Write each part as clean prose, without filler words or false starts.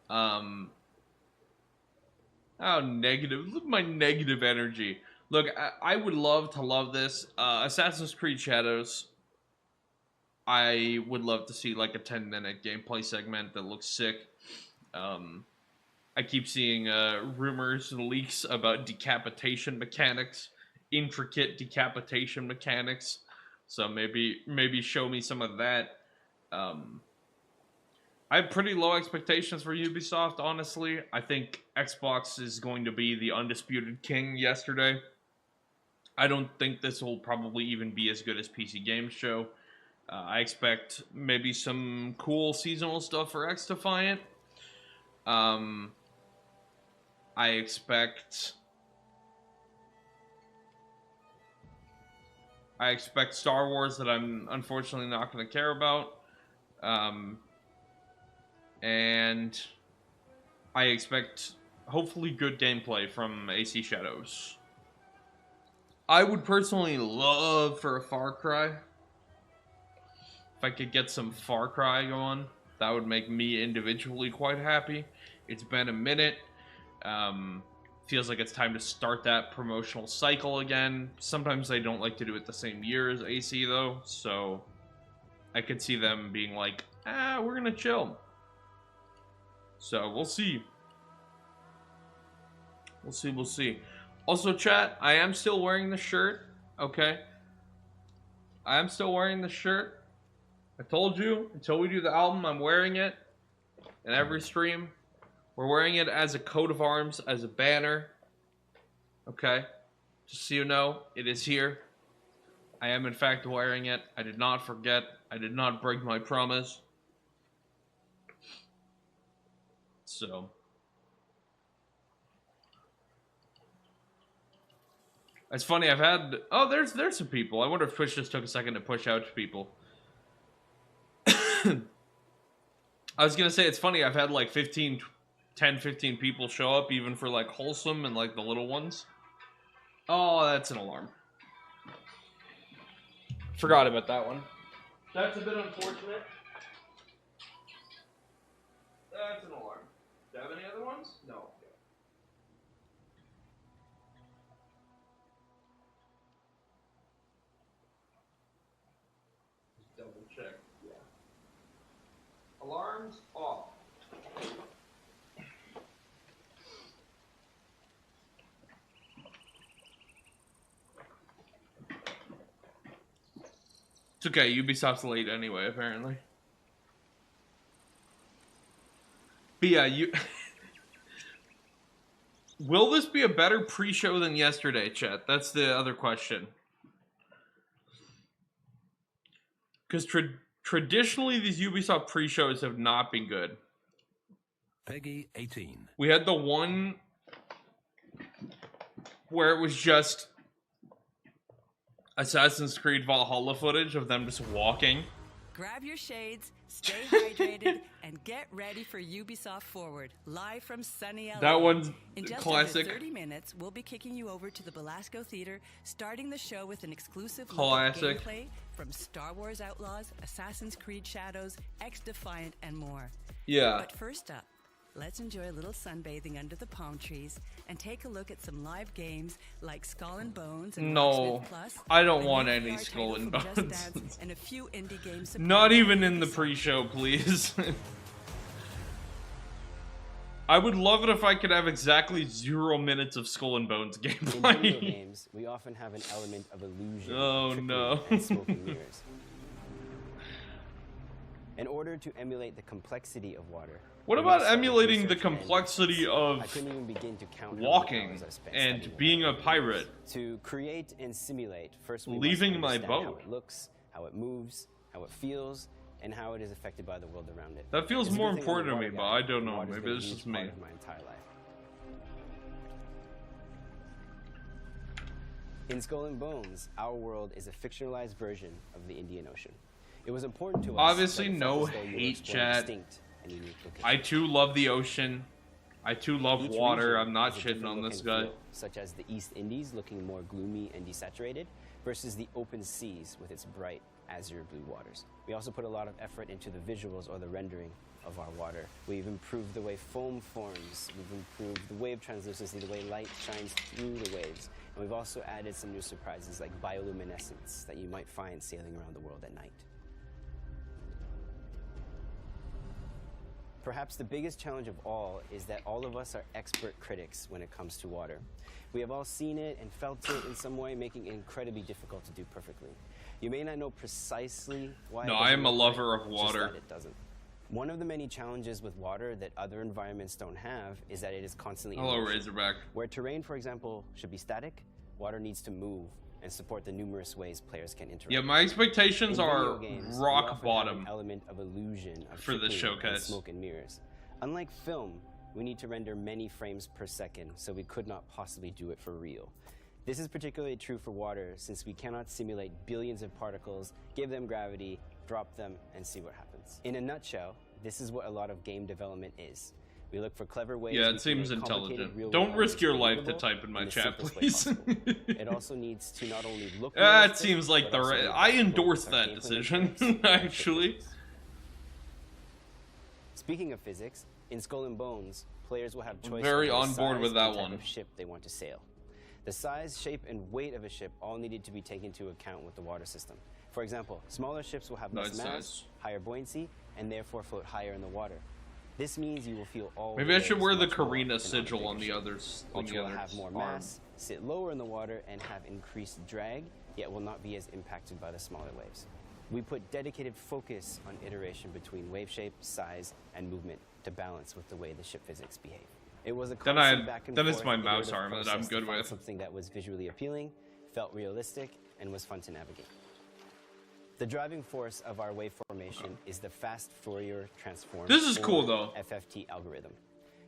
Um, how negative. Look at my negative energy. Look, I would love to love this. Assassin's Creed Shadows. I would love to see like a 10-minute gameplay segment that looks sick. Um, I keep seeing rumors and leaks about decapitation mechanics, intricate decapitation mechanics. So maybe show me some of that. Um, I have pretty low expectations for Ubisoft, honestly. I think Xbox is going to be the undisputed king yesterday. I don't think this will probably even be as good as PC Games Show. I expect maybe some cool seasonal stuff for X Defiant. Um, I expect Star Wars that I'm unfortunately not going to care about. Um, and I expect hopefully good gameplay from AC Shadows. I would personally love for a Far Cry. If I could get some Far Cry going, that would make me individually quite happy. It's been a minute. Feels like it's time to start that promotional cycle again. Sometimes they don't like to do it the same year as AC though, so I could see them being like, we're gonna chill. So we'll see. We'll see. Also, chat, I am still wearing the shirt, okay? I am still wearing the shirt. I told you, until we do the album, I'm wearing it in every stream. We're wearing it as a coat of arms, as a banner. Okay? Just so you know, it is here. I am in fact wearing it. I did not forget. I did not break my promise. So. It's funny, I've had... Oh, there's some people. I wonder if Twitch just took a second to push out to people. I was gonna say, it's funny, I've had like 10, 15 people show up, even for like Wholesome and like the little ones. Oh, that's an alarm. Forgot about that one. That's a bit unfortunate. That's an alarm. Do you have any other ones? No. Just double check. Yeah. Alarms off. It's okay, Ubisoft's late anyway, apparently. But yeah, will this be a better pre-show than yesterday, chat? That's the other question. Because traditionally, these Ubisoft pre-shows have not been good. Peggy 18. We had the one where it was just Assassin's Creed Valhalla footage of them just walking. Grab your shades, stay hydrated, and get ready for Ubisoft Forward, live from sunny LA. That one's in just classic. Over 30 minutes, we'll be kicking you over to the Belasco Theater, starting the show with an exclusive classic gameplay from Star Wars Outlaws, Assassin's Creed Shadows, X Defiant, and more. Yeah. But first up, let's enjoy a little sunbathing under the palm trees and take a look at some live games like Skull and Bones and no, Plus, I don't want any Skull and Bones. And a few indie games. Not even in the pre-show, please. I would love it if I could have exactly 0 minutes of Skull and Bones gameplay. In video games, we often have an element of illusion, oh no, and smoke and mirrors. In order to emulate the complexity of water. What about emulating the complexity of I couldn't even begin to count walking and being a pirate? To create and simulate, first we leaving must my understand boat. how it looks, how it moves, how it feels, and how it is affected by the world around it. That feels It's a more good thing I'm a important to me, water but guy, I don't and know. water's Maybe been a it's huge just me. part of my entire life. In Skull and Bones, our world is a fictionalized version of the Indian Ocean. It was important to us. Obviously, that it no felt as though you were hate, exploring chat. distinct and unique locations. I too love the ocean. I too love Each water. region I'm not has a shitting different on look this and guy. feel, such as the East Indies looking more gloomy and desaturated, versus the open seas with its bright, azure blue waters. We also put a lot of effort into the visuals or the rendering of our water. We've improved the way foam forms, we've improved the wave translucency, the way light shines through the waves, and we've also added some new surprises like bioluminescence that you might find sailing around the world at night. Perhaps the biggest challenge of all is that all of us are expert critics when it comes to water. We have all seen it and felt it in some way, making it incredibly difficult to do perfectly. You may not know precisely why. No, it I am a doesn't lover work, of just water. that it doesn't. One of the many challenges with water that other environments don't have is that it is constantly in Hello, motion. Razorback. Where terrain, for example, should be static, water needs to move and support the numerous ways players can interact. Yeah, my expectations In are video games, we rock often have bottom. an element of illusion of for this trickery and showcase. smoke and mirrors. Unlike film, we need to render many frames per second, so we could not possibly do it for real. This is particularly true for water, since we cannot simulate billions of particles, give them gravity, drop them, and see what happens. In a nutshell, this is what a lot of game development is. We look for clever ways. Yeah, we it seems can make complicated intelligent. real-world Don't risk your life believable to type in my the chat, simplest way please. possible. It also needs to not only look It realistic, seems like but the also right. be I adaptable endorse with our that gameplay decision, mechanics and actually. physics. Speaking of physics, in Skull and Bones, players will have choice Very over on the board size with that and type one. of ship they want to sail. The size, shape, and weight of a ship all needed to be taken into account with the water system. For example, smaller ships will have less Nice, mass, nice. higher buoyancy, and therefore float higher in the water. This means you will feel all Maybe I the should waves wear the much more Karina than sigil bigger on the ship, others. On which the will other have more arm. mass, sit lower in the water, and have increased drag, yet will not be as impacted by the smaller waves. We put dedicated focus on iteration between wave shape, size, and movement to balance with the way the ship physics behave. It was a constant back and then it's forth my mouse iterative arm that I'm process to good find with. something that was visually appealing, felt realistic, and was fun to navigate. The driving force of our wave formation is the fast Fourier transform. This is cool, or though. FFT algorithm.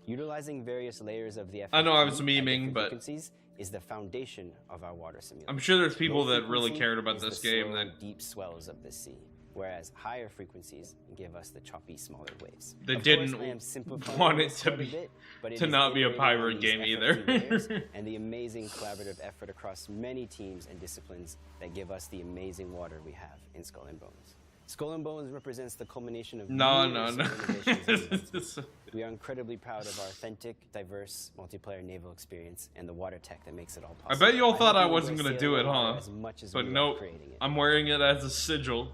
Utilizing various layers of the FFT I know I was at memeing, different but frequencies is the foundation of our water simulation. I'm sure there's people Low that really frequency cared about is this the game slow, that deep swells of the sea, whereas higher frequencies give us the choppy, smaller waves. They Of didn't course, I am simplifying want it this to quite a be- bit, but it to is not be a iterating on pirate these game FFT either. layers and the amazing collaborative effort across many teams and disciplines that give us the amazing water we have in Skull and Bones. Skull and Bones represents the culmination of No. years of innovations and advancements. We are incredibly proud of our authentic, diverse multiplayer naval experience and the water tech that makes it all I possible. bet you all thought hope I you wasn't enjoy gonna do sailing it, on water huh? as much as But we love nope, creating it. I'm wearing it as a sigil.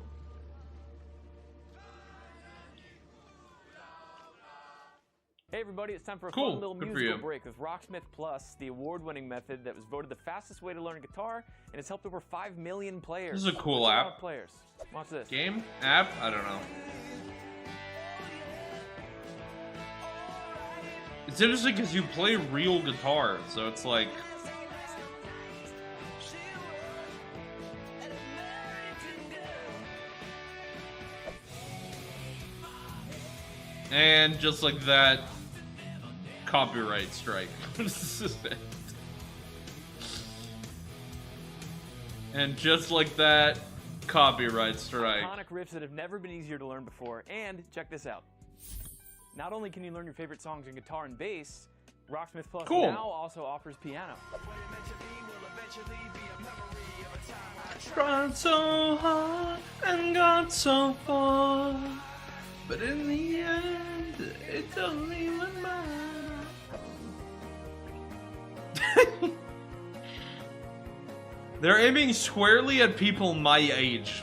Hey everybody, it's time for a Cool, fun little good for musical you. break with Rocksmith Plus, the award-winning method that was voted the fastest way to learn guitar, and it's helped over 5 million players. This is a cool That's lot app. of players. Watch this. Game? App? I don't know. It's interesting because you play real guitar, so it's like... And just like that, copyright strike. And just like that, copyright strike. Iconic riffs that have never been easier to learn before, and check this out. Not only can you learn your favorite songs in guitar and bass, Rocksmith Plus Cool. now also offers piano. Tried so hard and got so far, but in the end, it doesn't even matter. They're aiming squarely at people my age.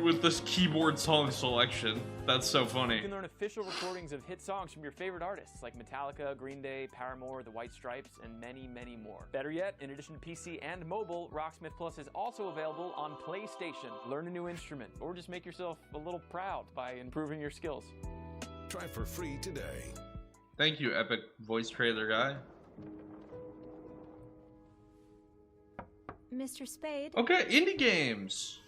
With this keyboard song selection. That's so You funny. can learn official recordings of hit songs from your favorite artists like Metallica, Green Day, Paramore, The White Stripes, and many, many more. Better yet, in addition to PC and mobile, Rocksmith Plus is also available on PlayStation. Learn a new instrument, or just make yourself a little proud by improving your skills. Try for free today. Thank you, epic voice trailer guy. Mr. Spade? Okay, indie games.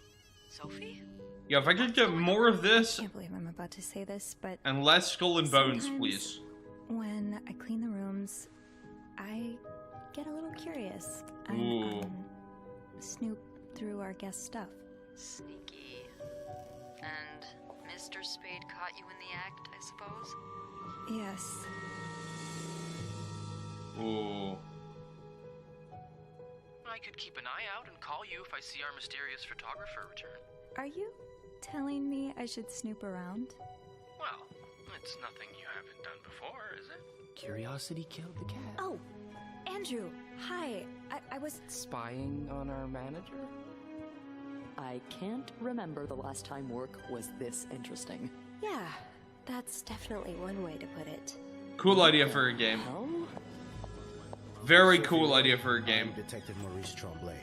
Sophie? Yeah, if I could get more of this Can't believe I'm about to say this, but and less Skull and Bones, sometimes please. when I clean the rooms, I get a little curious. I Ooh. snoop through our guest stuff. Sneaky. And Mr. Spade caught you in the act, I suppose? Yes. Ooh. I could keep an eye out and call you if I see our mysterious photographer return. Are you telling me I should snoop around? Well, it's nothing you haven't done before, is it? Curiosity killed the cat. Oh, Andrew, hi. I was Spying on our manager? I can't remember the last time work was this interesting. Yeah, that's definitely one way to put it. Cool idea for a game. Hell? Very cool idea for a game. Detective Maurice Tremblay.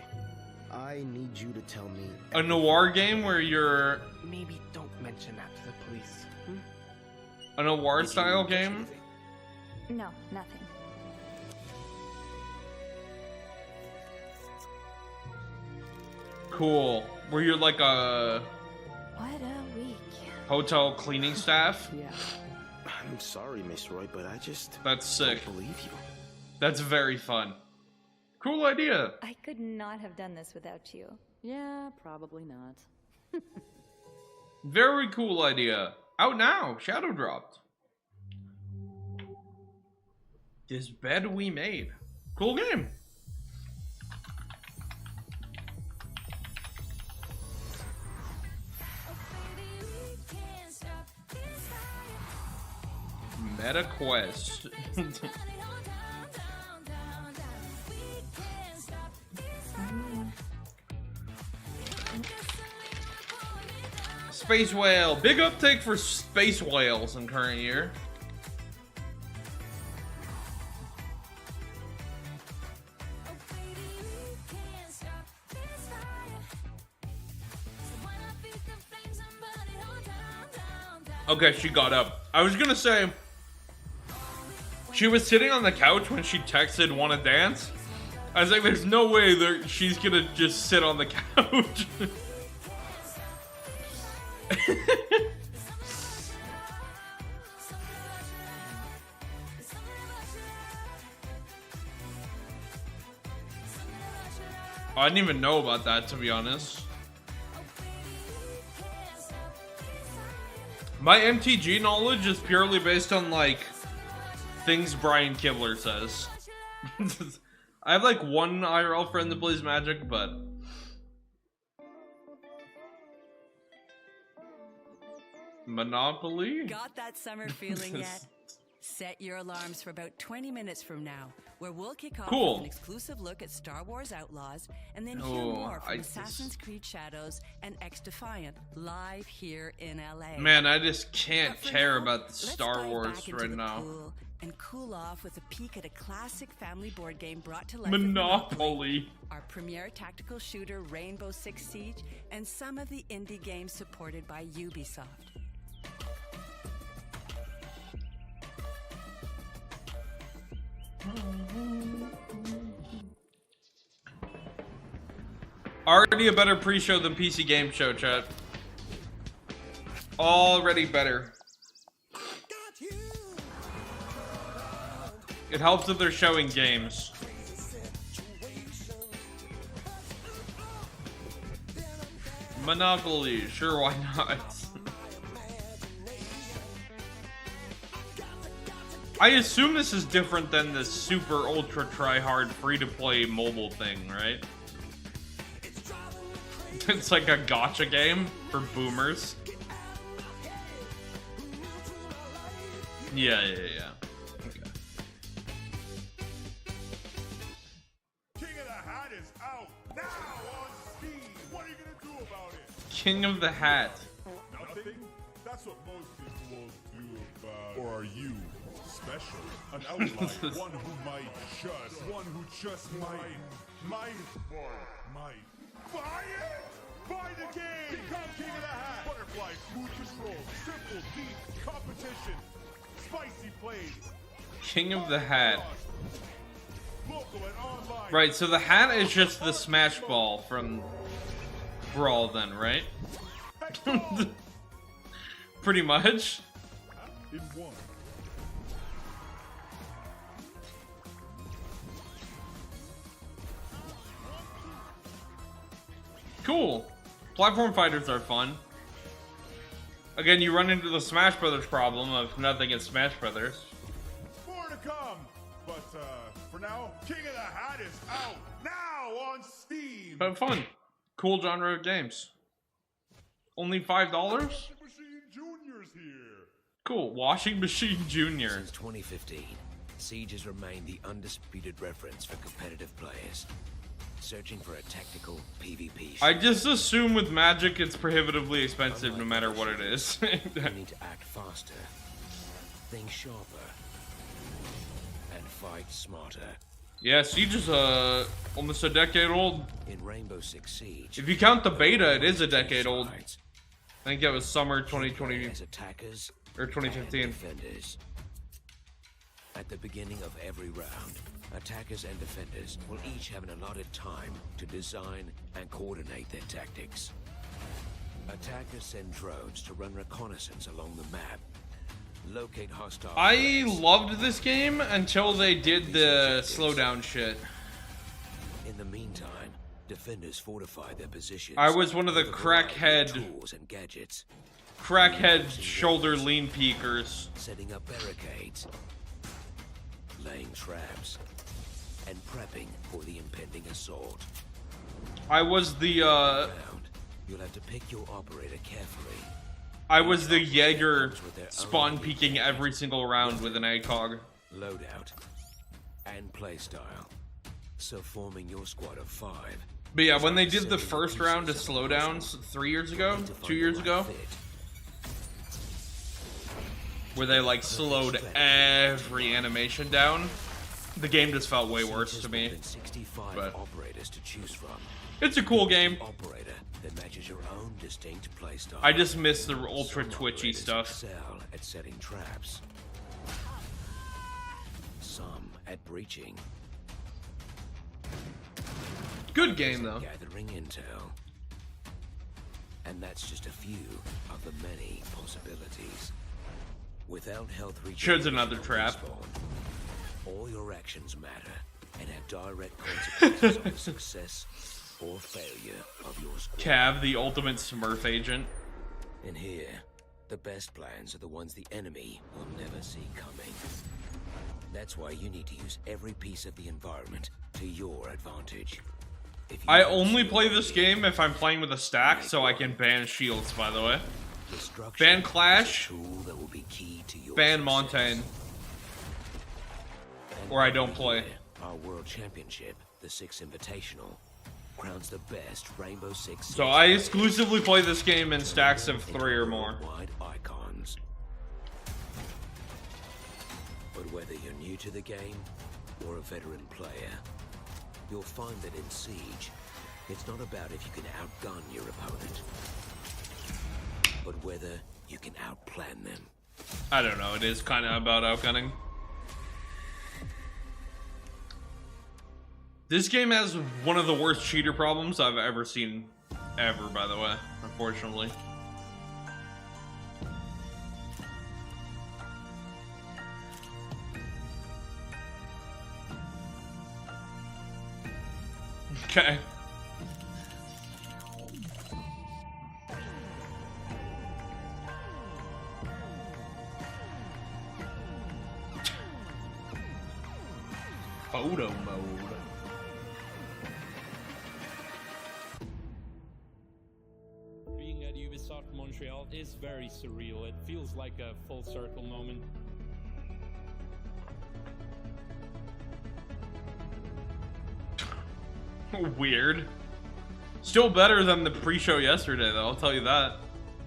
I need you to tell me A noir game where you're Maybe don't mention that to the police. a noir style game. No, nothing. Cool. Where you're like a What a week. hotel cleaning staff. Yeah. I'm sorry, Miss Roy, but I just That's sick. don't believe you. That's very fun. Cool idea. I could not have done this without you. Yeah, probably not. Very cool idea. Out now. Shadow dropped. This bed we made. Cool game. Meta quest. Space whale. Big uptake for space whales in current year. Okay, she got up. I was gonna say she was sitting on the couch when she texted "wanna dance." I was like, "There's no way that she's gonna just sit on the couch." I didn't even know about that, to be honest. My MTG knowledge is purely based on, like, things Brian Kibler says. I have, like, one IRL friend that plays Magic, but... Monopoly? Got that summer feeling yet? Set your alarms for about 20 minutes from now, where we'll kick off Cool. with an exclusive look at Star Wars Outlaws, and then hear Oh, more from I Assassin's just- Creed Shadows and X Defiant live here in LA. Man, I just can't But for care now, about the let's Star dive Wars back into right the now. pool and cool off with a peek at a classic family board game brought to life with Monopoly. our premier tactical shooter Rainbow Six Siege, and some of the indie games supported by Ubisoft. Already a better pre-show than PC Game Show, chat. Already better. It helps that they're showing games. Monopoly, sure, why not? I assume this is different than the super ultra try-hard free-to-play mobile thing, right? It's like a gacha game for boomers. Yeah. Okay. King of the Hat is out now on Steam. What are you gonna do about it? King of the Hat. Nothing? That's what most people do about. Or are you special? An outlier, one who just might buy it. Buy the game. Become King of the Hat. Butterfly, smooth control, simple, deep competition, spicy plays. King of the Hat. Local and online. Right, so the hat is just the smash ball from Brawl then, right? Pretty much. In one. Cool. Platform fighters are fun. Again, you run into the Smash Brothers problem of nothing in Smash Brothers. More to come. But for now, King of the Hat is out now now on Steam. But fun. Cool genre of games. Only $5? Washing Machine Junior's here. Cool. Washing Machine Junior. Since 2015, Siege has remained the undisputed reference for competitive players. Searching for a tactical PvP. I just assume with Magic it's prohibitively expensive no matter what it is. You need to act faster, think sharper, and fight smarter. Yeah, Siege is almost a decade old. In Rainbow Six Siege, If you count the beta, it is a decade old. I think it was summer 2020 as attackers or 2015. and defenders. At the beginning of every round, attackers and defenders will each have an allotted time to design and coordinate their tactics. Attackers send drones to run reconnaissance along the map, locate hostile I threats. loved this game until they did the slowdown shit. In the meantime, defenders fortify their positions. I was one of the with a variety of crackhead tools and gadgets, shoulder lean peekers. setting up barricades, laying traps, and prepping for the impending assault. I was the You'll have to pick your operator carefully. Jaeger spawn peeking every single round with an ACOG. Loadout and playstyle. So forming your squad of 5. But yeah, when they did the first round of slowdowns 3 years ago, 2 years ago, where they like slowed every animation down, the game just felt way worse to me. 65 But operators to choose from. it's a cool game. Operator that matches your own distinct playstyle. I just miss the ultra Some twitchy operators stuff. excel at setting traps. Some at breaching. Good game though. Gathering intel. And that's just a few of the many possibilities. Without health Shows another trap. All your actions matter and have direct consequences on the success or failure of your squad. Cav, the ultimate Smurf agent. In here, the best plans are the ones the enemy will never see coming. That's why you need to use every piece of the environment to your advantage. If you I don't only see play a this need, game if I'm playing with a stack, so I can ban shields, by the way. destruction Ban is a Clash, tool that will be key to your ban success. Montaigne. And Or I don't every play. year, our world championship, the Six Invitational, crowns the best Rainbow Six. So I exclusively play this game in stacks of 3 or more. Worldwide icons. But whether you're new to the game or a veteran player, you'll find that in Siege, it's not about if you can outgun your opponent, but whether you can outplan them. I don't know, it is kind of about outgunning. This game has one of the worst cheater problems I've ever seen. Ever, by the way, unfortunately. Okay. Photo mode. Being at Ubisoft Montreal is very surreal. It feels like a full circle moment. Weird. Still better than the pre-show yesterday, though, I'll tell you that.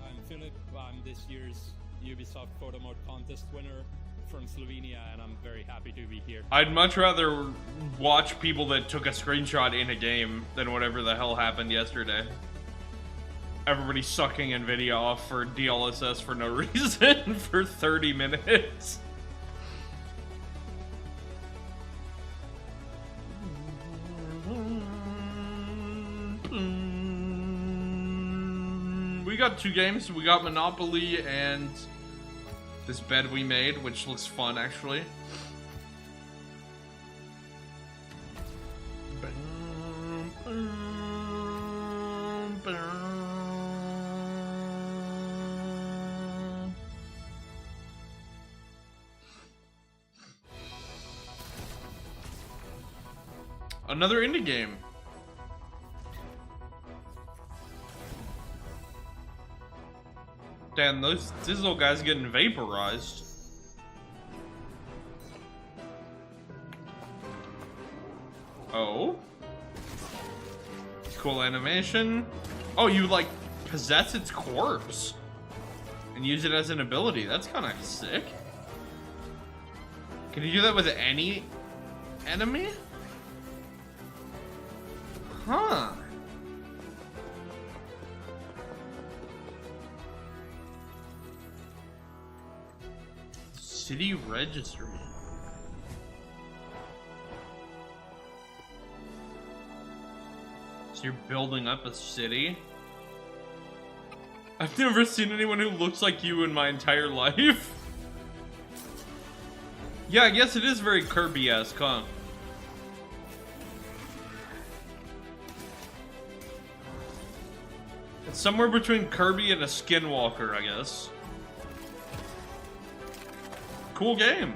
I'm Philip. I'm this year's Ubisoft Photo Mode contest winner from Slovenia, and I'm very happy to be here. I'd much rather watch people that took a screenshot in a game than whatever the hell happened yesterday. Everybody sucking NVIDIA off for DLSS for no reason for 30 minutes. We got 2 games. We got Monopoly and this bed we made, which looks fun, actually. Another indie game. Damn, this little guy's getting vaporized. Oh. Cool animation. Oh, you like possess its corpse and use it as an ability. That's kind of sick. Can you do that with any enemy? Huh. City registry. So you're building up a city? I've never seen anyone who looks like you in my entire life. Yeah, I guess it is very Kirby-esque, huh? It's somewhere between Kirby and a Skinwalker, I guess. Cool game.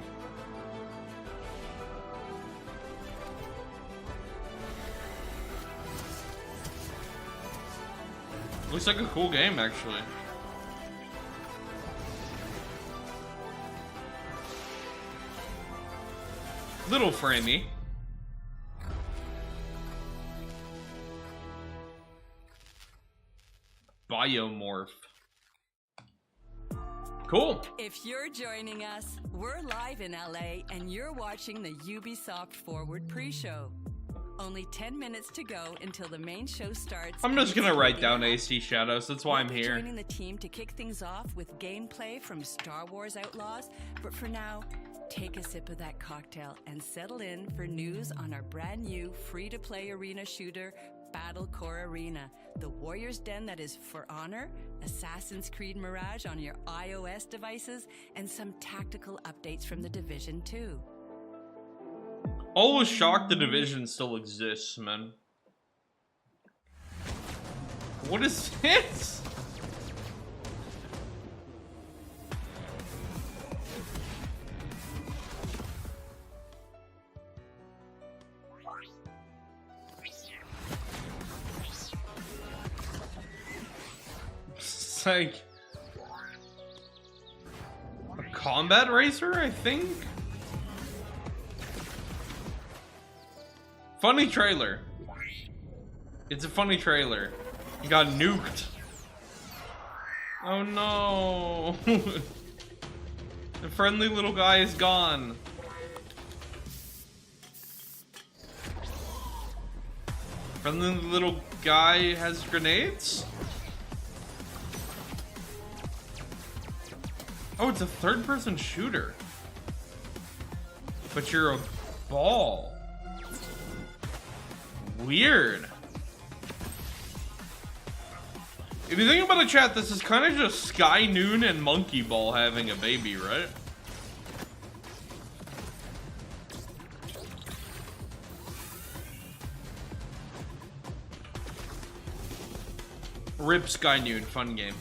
Looks like a cool game, actually. Little framey. Biomorph. Cool. If you're joining us, we're live in LA and you're watching the Ubisoft Forward pre-show. Only 10 minutes to go until the main show starts. I'm just gonna write down AC Shadows, that's why I'm here. Joining the team to kick things off with gameplay from Star Wars Outlaws, but for now, take a sip of that cocktail and settle in for news on our brand new free-to-play arena shooter, Battlecore Arena, the warrior's den that is For Honor, Assassin's Creed Mirage on your iOS devices, and some tactical updates from The Division 2. Always shocked the Division still exists, man. What is this? It's like a combat racer, I think. Funny trailer. It's a funny trailer. He got nuked. Oh no. The friendly little guy is gone. Friendly little guy has grenades? Oh, it's a third-person shooter. But you're a ball. Weird. If you think about it, chat, this is kind of just Sky Noon and Monkey Ball having a baby, right? Rip Sky Noon, fun game.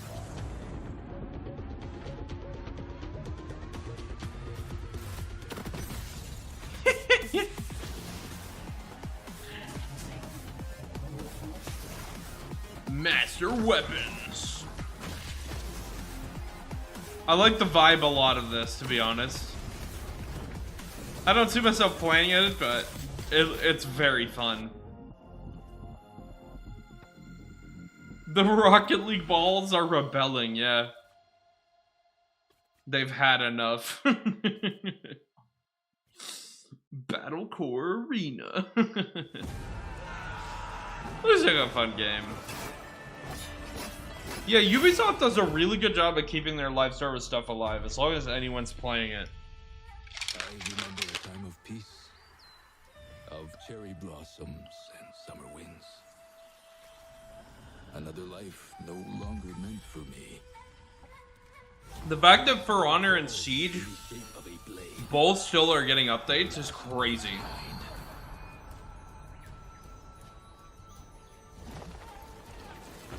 Master weapons. I like the vibe a lot of this, to be honest. I don't see myself playing it, but it's very fun. The Rocket League balls are rebelling, yeah. They've had enough. Battlecore Arena. Looks like a fun game. Yeah, Ubisoft does a really good job at keeping their live service stuff alive, as long as anyone's playing it. I remember a time of peace, of cherry blossoms and summer winds. Another life no longer meant for me. The fact that For Honor and Siege both still are getting updates is crazy.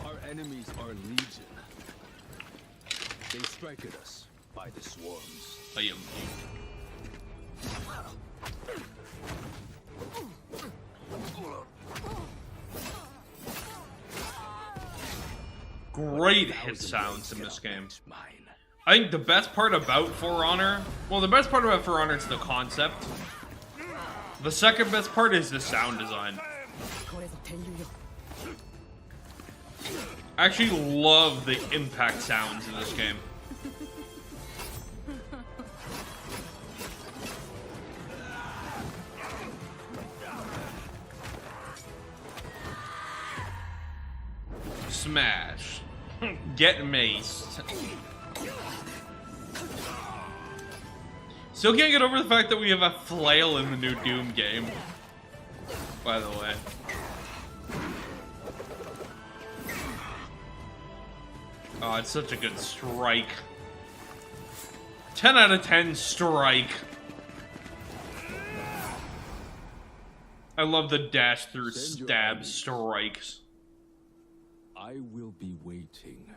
Our enemies are legion. They strike at us by the swarms. I am. great hit sounds in this game. I think the best part about For Honor, well, the best part about For Honor is the concept. The second best part is the sound design. I actually love the impact sounds in this game. Smash. Get maced. Still can't get over the fact that we have a flail in the new Doom game. By the way. Oh, it's such a good strike. 10 out of 10 strike. I love the dash through stab strikes. I will be waiting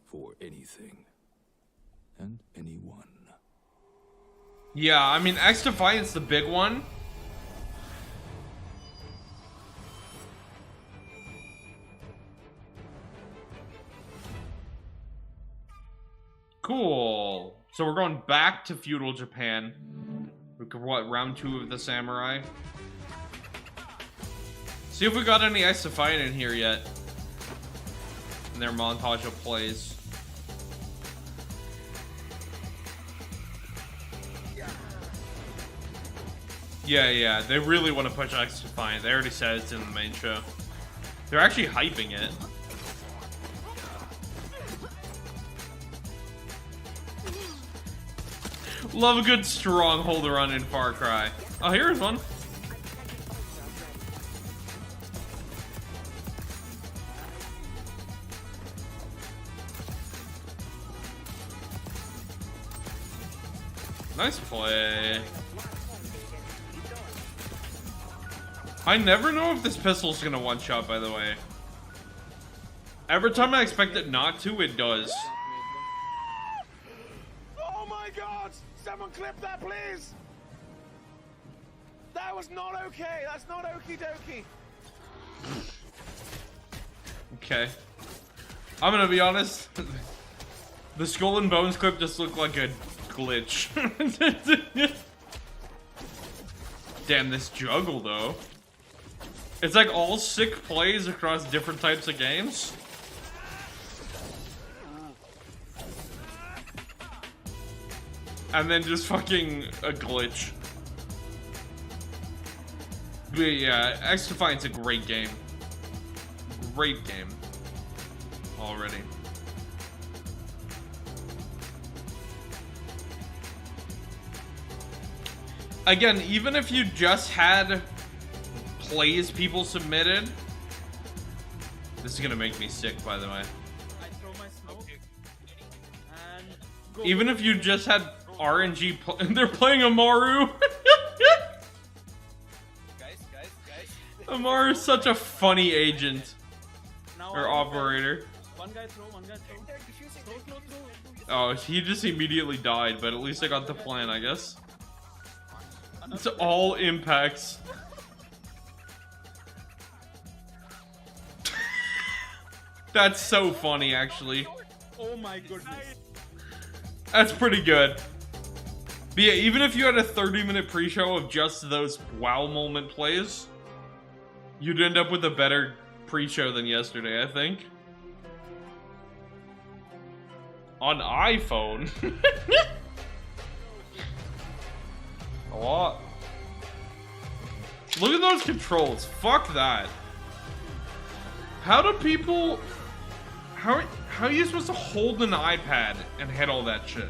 for anything and anyone. Yeah, I mean, X Defiant's the big one. Cool. So we're going back to feudal Japan. What, round 2 of the samurai? See if we got any X Defiant in here yet. In their montage of plays. Yeah, they really want to push X Defiant. They already said it's in the main show. They're actually hyping it. Love a good stronghold run in Far Cry. Oh, here's one. Nice play. I never know if this pistol's gonna one-shot, by the way. Every time I expect it not to, it does. Oh my god! Someone clip that, please! That was not okay! That's not okie dokie! Okay. I'm gonna be honest. The Skull and Bones clip just looked like a glitch. Damn, this juggle, though. It's like all sick plays across different types of games. And then just fucking a glitch. But yeah, X Defiant's a great game. Great game. Already. Again, even if you just had plays people submitted, this is gonna make me sick, by the way. Even if you just had RNG, they're playing Amaru. Amaru is such a funny agent or operator. One guy throw. Oh, he just immediately died, but at least I got the plan, I guess. It's all impacts. That's so funny, actually. Oh my goodness. That's pretty good. But yeah, even if you had a 30-minute pre-show of just those wow moment plays, you'd end up with a better pre-show than yesterday, I think. On iPhone. A lot. Look at those controls. Fuck that. How do people... How are you supposed to hold an iPad and hit all that shit?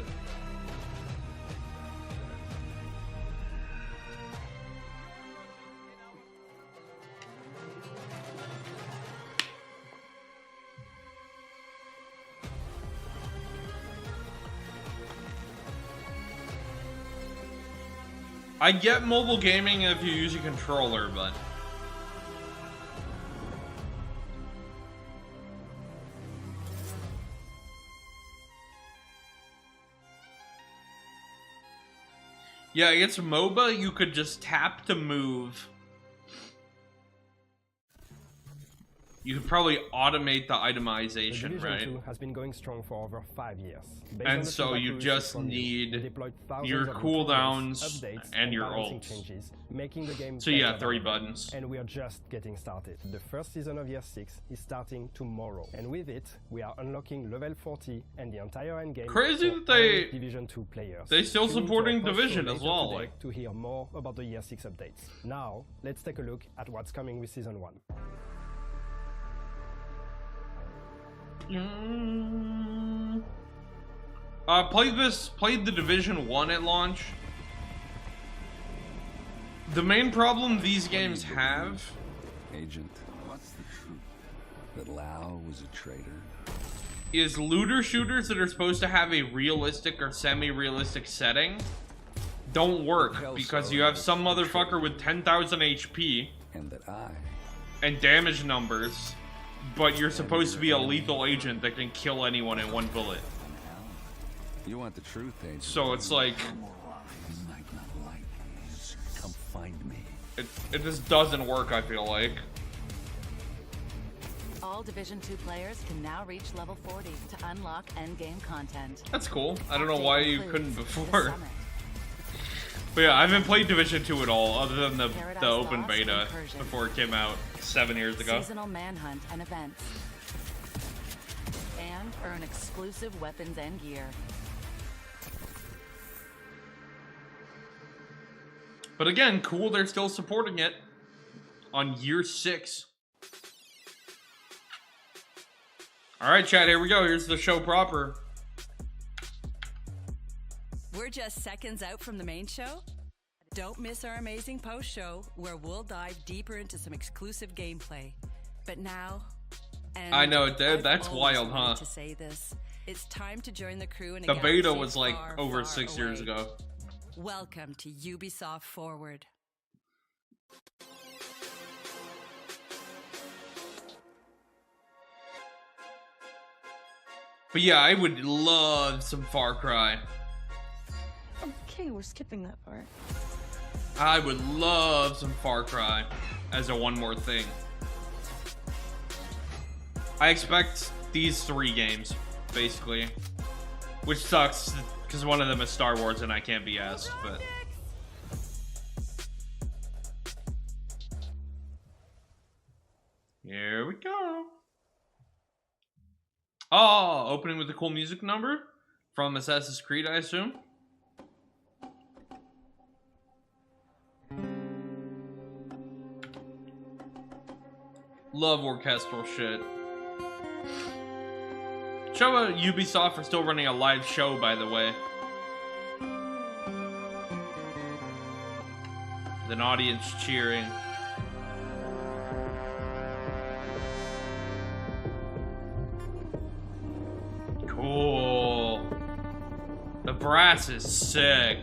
I get mobile gaming if you use a controller, but... Yeah, against MOBA, you could just tap to move. you could probably automate the The itemization, Division right? 2 has been going strong for over 5 years. Based on And the so feedback you we just received from you, we need deployed thousands your of cooldowns improvements, updates, and your balancing ults. changes, making the game So yeah, better 3 than ever. buttons. And we are just getting started. The first season of Year 6 is starting tomorrow. And with it, we are unlocking level 40 and the entire endgame Crazy for that they- all Division 2 players. they still Tune in to supporting our post-show Division as later well, today like- to hear more about the Year 6 updates. Now, let's take a look at what's coming with Season 1. Played the Division 1 at launch. The main problem these games have Agent, what's the truth? That Lau was a traitor? is looter shooters that are supposed to have a realistic or semi-realistic setting don't work because you have some motherfucker with 10,000 HP And that I and damage numbers, but you're supposed to be a lethal agent that can kill anyone in one bullet. You want the truth, Agent? So it's like, You might not like these. Come find me. it just doesn't work, I feel like. All Division 2 players can now reach level 40 to unlock endgame content. That's cool. I don't know why you couldn't The before. Summit, But yeah, I haven't played Division 2 at all, other than the Paradise open Lost, beta Incursion. before it came out 7 years ago. seasonal manhunt and events. And earn exclusive weapons and gear. But again, cool, they're still supporting it on year 6. Alright, chat, here we go. Here's the show proper. We're just seconds out from the main show. Don't miss our amazing post show where we'll dive deeper into some exclusive gameplay. But now, and I know, dude, I've that's always wild, wanted huh? to say this, it's time to join the crew in a The beta galaxy was like far, over far 6 years away. ago. Welcome to Ubisoft Forward. But yeah, I would love some Far Cry. Okay, we're skipping that part. I would love some Far Cry as a one more thing. I expect these 3 games, basically. Which sucks, because one of them is Star Wars and I can't be asked, but... Here we go. Oh, opening with a cool music number from Assassin's Creed, I assume. Love orchestral shit. Show out Ubisoft for still running a live show, by the way. With an audience cheering. Cool. The brass is sick.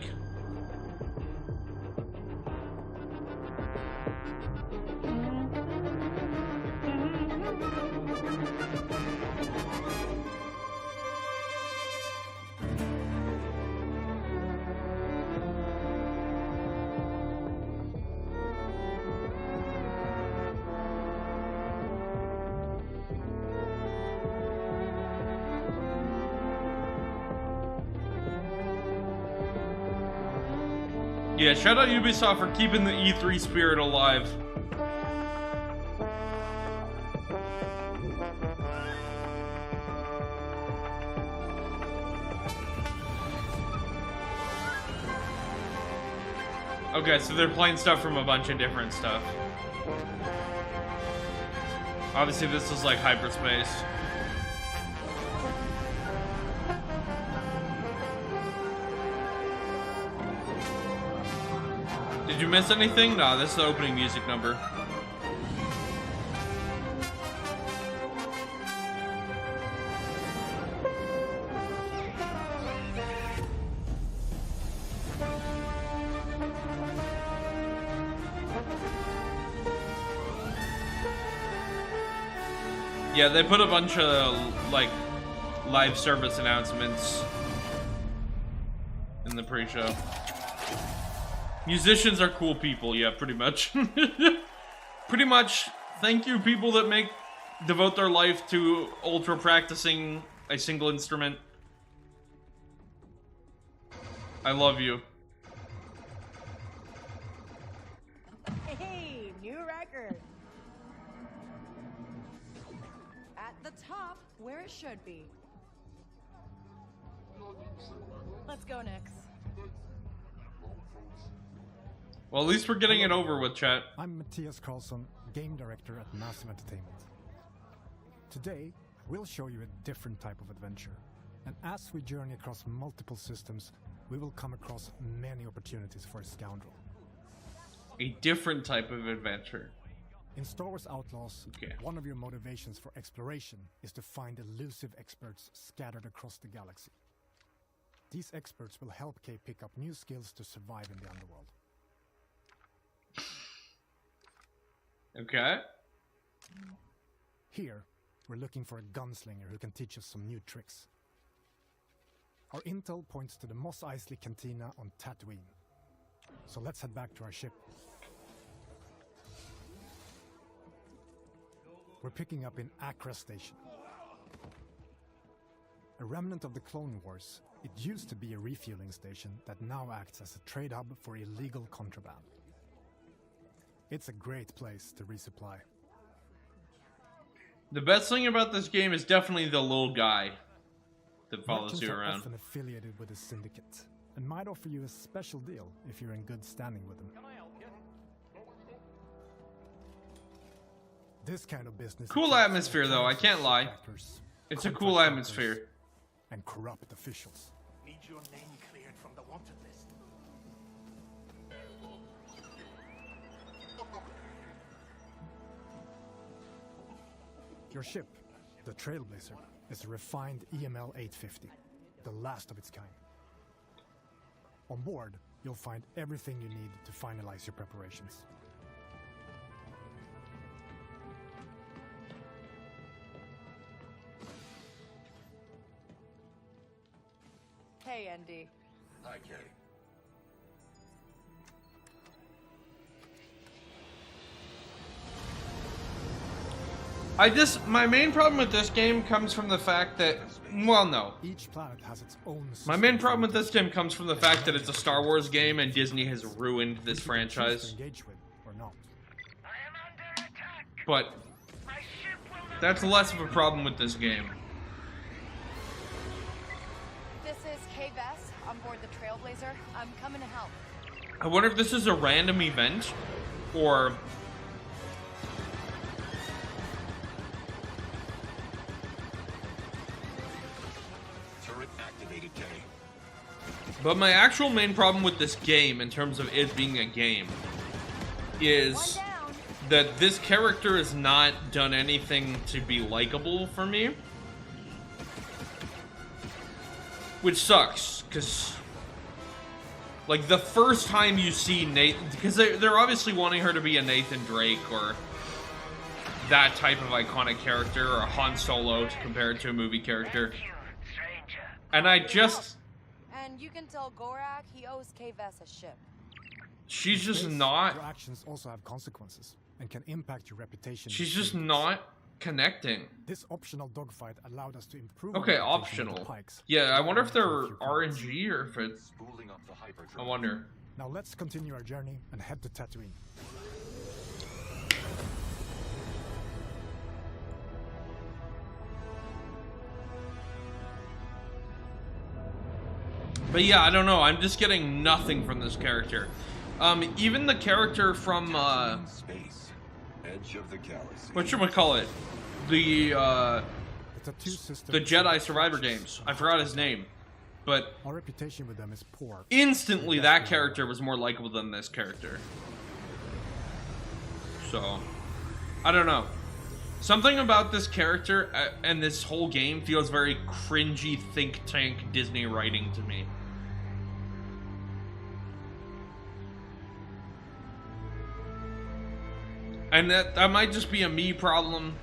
Yeah, shout out Ubisoft for keeping the E3 spirit alive. Okay, so they're playing stuff from a bunch of different stuff. Obviously, this is like hyperspace. Did you miss anything? Nah, this is the opening music number. Yeah, they put a bunch of, like, live service announcements in the pre-show. Musicians are cool people, yeah, pretty much. Pretty much, thank you people that make devote their life to ultra practicing a single instrument. I love you. Hey, new record. At the top, where it should be. Let's go, Nix. Well, at least we're getting it over with, chat. I'm Matthias Karlsson, game director at Massive Entertainment. Today, we'll show you a different type of adventure. And as we journey across multiple systems, we will come across many opportunities for a scoundrel. A different type of adventure. In Star Wars Outlaws, one of your motivations for exploration is to find elusive experts scattered across the galaxy. These experts will help Kay pick up new skills to survive in the underworld. Okay. Here, we're looking for a gunslinger who can teach us some new tricks. Our intel points to the Mos Eisley Cantina on Tatooine. So let's head back to our ship. We're picking up in Accra Station. A remnant of the Clone Wars, it used to be a refueling station that now acts as a trade hub for illegal contraband. It's a great place to resupply. The best thing about this game is definitely the little guy that follows you Merchants are around. often affiliated with a syndicate and might offer you a special deal if you're in good standing with them. This kind of business. Cool atmosphere, though. I can't lie. It's a cool atmosphere. And corrupt officials. Need your name cleared from the wanted list. Your ship, the Trailblazer, is a refined EML 850, the last of its kind. On board, you'll find everything you need to finalize your preparations. Hey, Andy. Hi, Kay. My main problem with this game comes from the fact that, well, no. Each planet has its own. My main problem with this game comes from the fact that it's a Star Wars game and Disney has ruined this franchise. But that's less of a problem with this game. This is Kay Vess on board the Trailblazer. I'm coming to help. I wonder if this is a random event or Turret activated, Kay. But my actual main problem with this game, in terms of it being a game, is that this character has not done anything to be likable for me. Which sucks, because, like, the first time you see Nathan, because they're obviously wanting her to be a Nathan Drake or that type of iconic character, or a Han Solo to compare it to a movie character. And I just... And you can tell Gorak he owes Kay Vess a ship. She's just not... Your actions also have consequences and can impact your reputation. She's just not connecting. This optional dogfight allowed us to improve. Okay, optional. Yeah, I wonder if they're RNG or if it's... I wonder. Now let's continue our journey and head to Tatooine. But yeah, I don't know. I'm just getting nothing from this character. Even the character from Space, edge of the galaxy. whatchamacallit? The Jedi Survivor games. I forgot his name. But our reputation with them is poor. Instantly that character was more likable than this character. So I don't know. Something about this character and this whole game feels very cringy think tank Disney writing to me. And that might just be a me problem,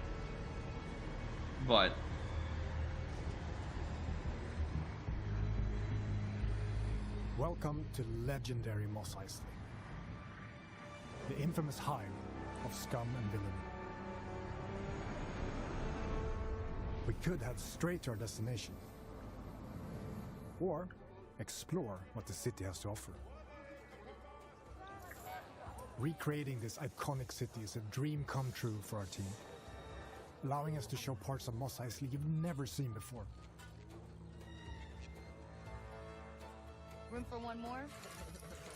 but... Welcome to legendary Mos Eisley, the infamous hive of scum and villainy. We could head straight to our destination, or explore what the city has to offer. Recreating this iconic city is a dream come true for our team, allowing us to show parts of Mos Eisley you've never seen before. Room for one more?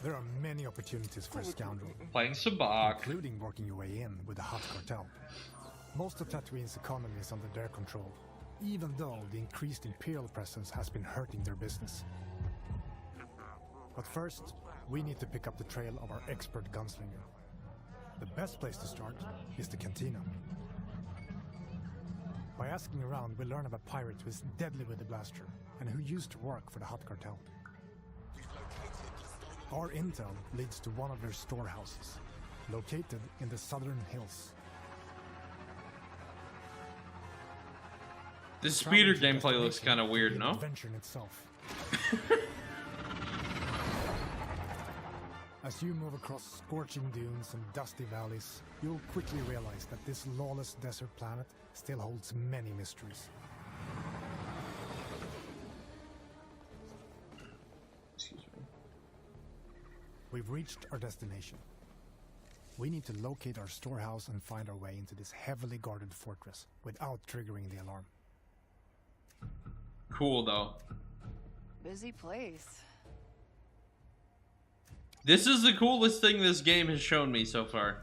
There are many opportunities for a scoundrel, Playing Sabak, including working your way in with the Hutt cartel. Most of Tatooine's economy is under their control, even though the increased Imperial presence has been hurting their business. But first, we need to pick up the trail of our expert gunslinger. The best place to start is the cantina. By asking around, we learn of a pirate who is deadly with the blaster and who used to work for the Hutt cartel. Our intel leads to one of their storehouses, located in the southern hills. this speeder gameplay looks kind of weird, no? Adventure in itself. As you move across scorching dunes and dusty valleys, you'll quickly realize that this lawless desert planet still holds many mysteries. Excuse me. We've reached our destination. We need to locate our storehouse and find our way into this heavily guarded fortress without triggering the alarm. Cool, though. Busy place. This is the coolest thing this game has shown me so far.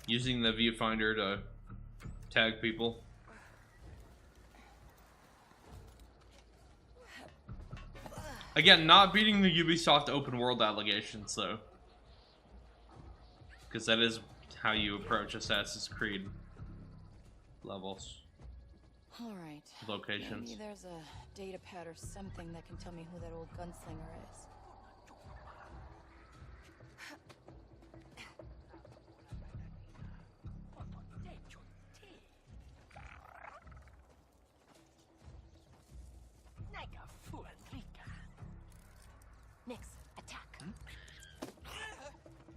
Using the viewfinder to tag people. Again, not beating the Ubisoft open world allegations, though. Because that is how you approach Assassin's Creed levels. All right. Locations. Maybe there's a data pad or something that can tell me who that old gunslinger is. Nix, attack.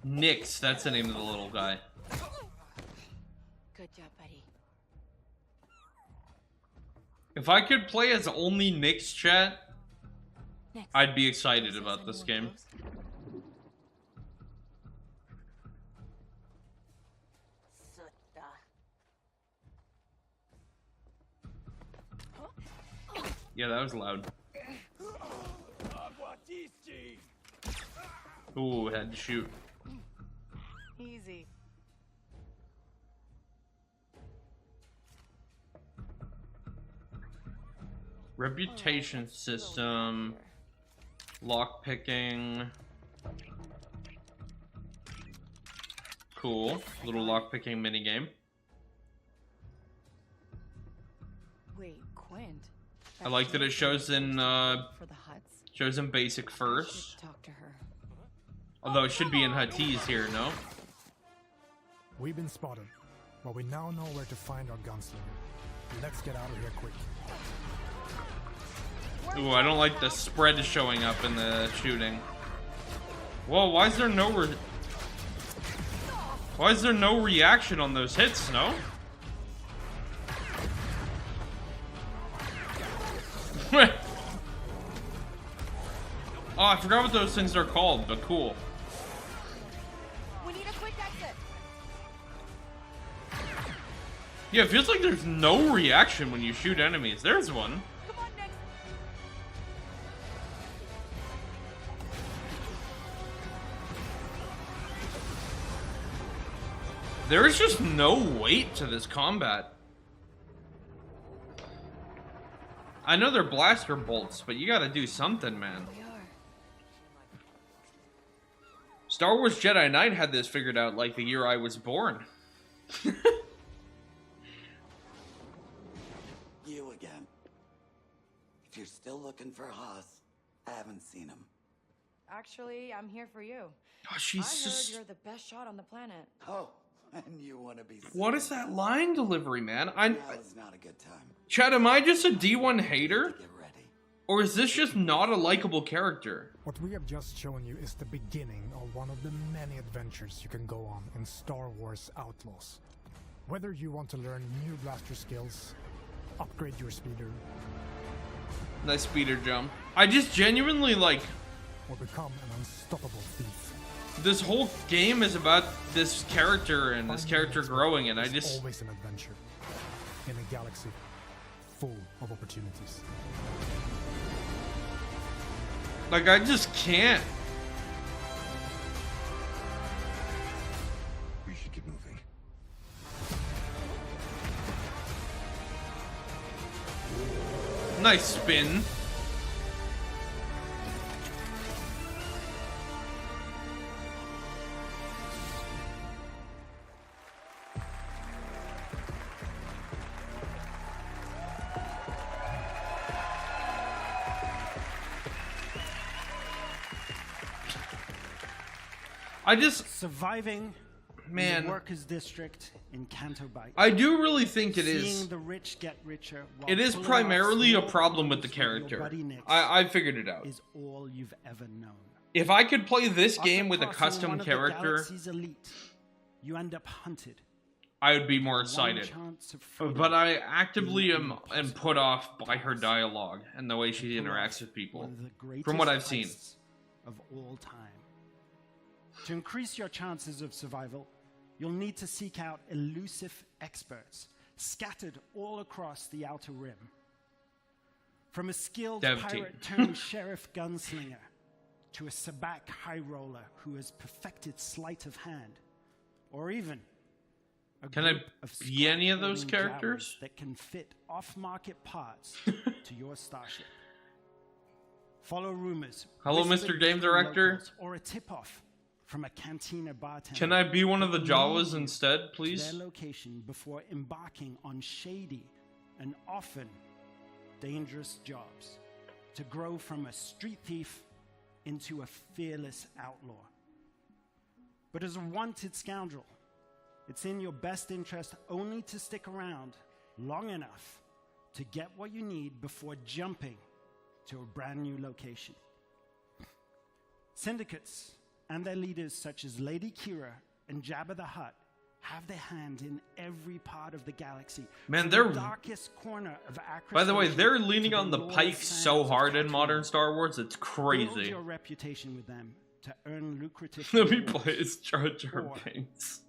Nix, that's the name of the little guy. Good job, buddy. If I could play as only Nix, chat, Nix, I'd be excited about this game. Yeah, that was loud. Ooh, had to shoot. Easy. Reputation system, lockpicking. Cool, little lockpicking minigame. Wait, Quint. I like that it shows in For the Hutts. shows in basic first. Talk to her. Although it should be in Huttese here, no? We've been spotted, but we now know where to find our gunslinger. Let's get out of here quick. Ooh, I don't like the spread showing up in the shooting. Whoa, why is there no reaction on those hits, no? Oh, I forgot what those things are called, but cool. We need a quick exit. Yeah, it feels like there's no reaction when you shoot enemies. There's one. Come on, Nix. There's just no weight to this combat. I know they're blaster bolts, but you gotta do something, man. Star Wars Jedi Knight had this figured out like the year I was born. You again. If you're still looking for Haas, I haven't seen him. Actually, I'm here for you. Oh, she's I heard just... you're the best shot on the planet. Oh, and you want to be... What is that line delivery, man? Now is not a good time. Chad, am I just a D1 hater? Get ready. Or is this just not a likable character? What we have just shown you is the beginning of one of the many adventures you can go on in Star Wars Outlaws. Whether you want to learn new blaster skills, upgrade your speeder, Nice speeder jump. I just genuinely like... or become an unstoppable thief. This whole game is about this character and this character growing, and I There's just... always an adventure in a galaxy full of opportunities. Like, I just can't. We should get moving. Nice spin. I just surviving man in the workers' district in Canto Bight. I do really think it is. Seeing the rich get richer. It is primarily a problem with the character. I figured it out. Is all you've ever known. If I could play this After game with a crossing custom one of the character, galaxy's elite, you end up hunted. I would be more excited. But I actively am put off by her dialogue and the way she interacts with people. From what I've seen. Of all time. To increase your chances of survival, you'll need to seek out elusive experts scattered all across the Outer Rim. From a skilled pirate turned sheriff gunslinger to a sabacc high roller who has perfected sleight of hand, or even can I be any of those characters that can fit off-market parts to your starship? Follow rumors. Hello, Mr. Game Director. Or a tip-off from a cantina bartender. Can I be one of the Jawas instead, please? Their location before embarking on shady and often dangerous jobs to grow from a street thief into a fearless outlaw. But as a wanted scoundrel, it's in your best interest only to stick around long enough to get what you need before jumping to a brand new location. Syndicates and their leaders such as Lady Kira and Jabba the Hutt have their hand in every part of the galaxy. Man, they're... the darkest corner of Acre By the way, Station they're leaning to on the Lord pike Sands so of hard in Tatooine. modern Star Wars, it's Build crazy. your reputation with them to earn lucrative Let me rewards. play as Jar Jar Or Binks.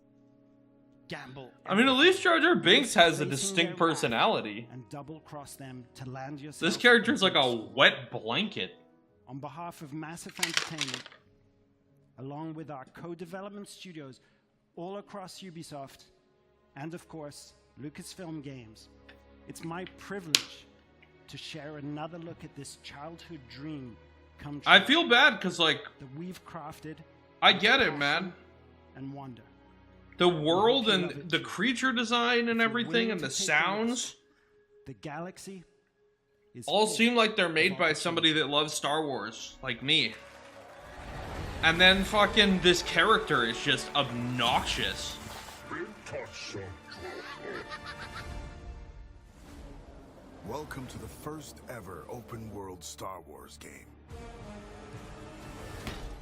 Gamble. I mean, at least Jar Jar Binks has a Facing distinct their wrath personality. And double cross them to land yourself This character's like a wet blanket. on behalf of Massive Entertainment, along with our co-development studios all across Ubisoft, and of course, Lucasfilm Games. It's my privilege to share another look at this childhood dream come true. I feel bad because, like, that we've crafted. I get it, man. And wonder. The world and the creature design and everything and the sounds The galaxy is all full seem like they're of made by somebody that loves Star Wars, like me. And then fucking this character is just obnoxious. Welcome to the first ever open world Star Wars game.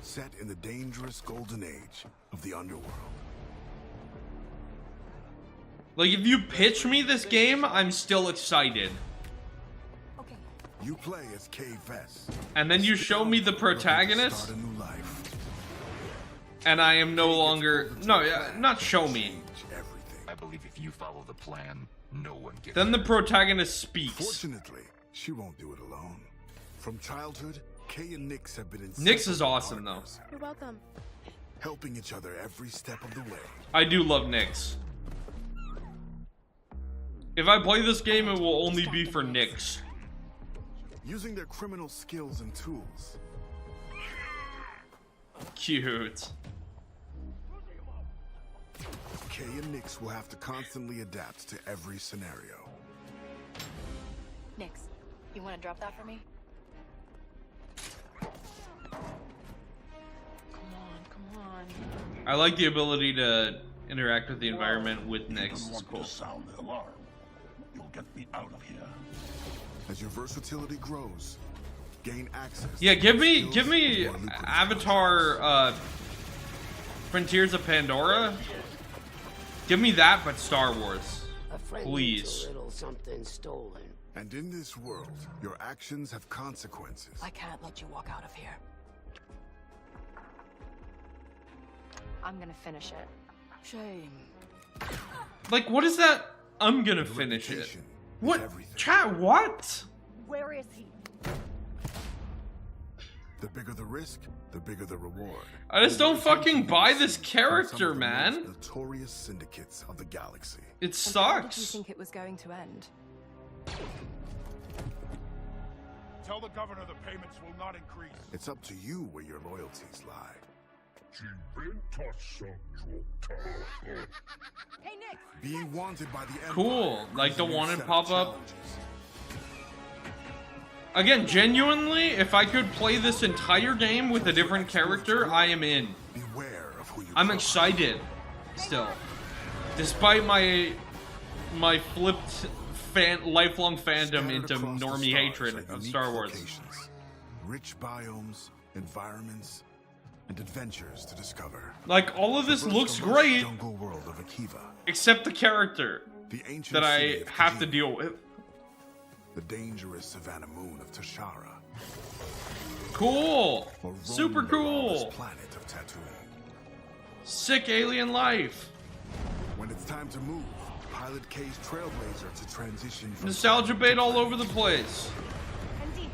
Set in the dangerous golden age of the underworld. Like, if you pitch me this game, I'm still excited. You play as Kay Vess. And then you show me the protagonist, Start a new life. and I am no longer... No, not show me. I believe if you follow the plan, no one gets. Then the protagonist speaks. Fortunately, she won't do it alone. From childhood, Kay and Nix have been in. Nix is awesome, though. You're welcome. Helping each other every step of the way. I do love Nix. If I play this game, it will only be for Nix. Using their criminal skills and tools. Cute. Kay and Nix will have to constantly adapt to every scenario. Nix, you want to drop that for me? Come on. I like the ability to interact with the environment with Nix. It's cool. Sound the alarm. You'll get me out of here. As your versatility grows, Gain access. Yeah, give me Avatar Frontiers of Pandora. Give me that, but Star Wars. Please. A little something stolen. And in this world, your actions have consequences. I can't let you walk out of here. I'm gonna finish it. Shame. Like, what is that? I'm gonna finish it. What? Chat, what? Where is he? The bigger the risk, the bigger the reward. I just don't fucking buy this character, man. Notorious syndicates of the galaxy. It And how did you sucks. think it was going to end? Tell the governor the payments will not increase. It's up to you where your loyalties lie. Hey, Nick! Being wanted by the Empire. Cool. Like the brings a new wanted set of pop-up. challenges. Again, genuinely, if I could play this entire game with a different character, I am in. Beware of who you I'm trust. excited still. Despite my flipped lifelong fandom into Across the normie stars hatred are of unique Star Wars. locations, rich biomes, environments, and adventures to discover. Like, all of this Traverse looks the lush great, jungle world of Akiva, except the character the ancient that I city of have to Khajiit, deal with. the dangerous savannah moon of Tashara, Cool! or Super roaming the lawless cool! planet of Tatooine. Sick alien life! When it's time to move, pilot K's Trailblazer to transition from Nostalgia bait all over the place. MD,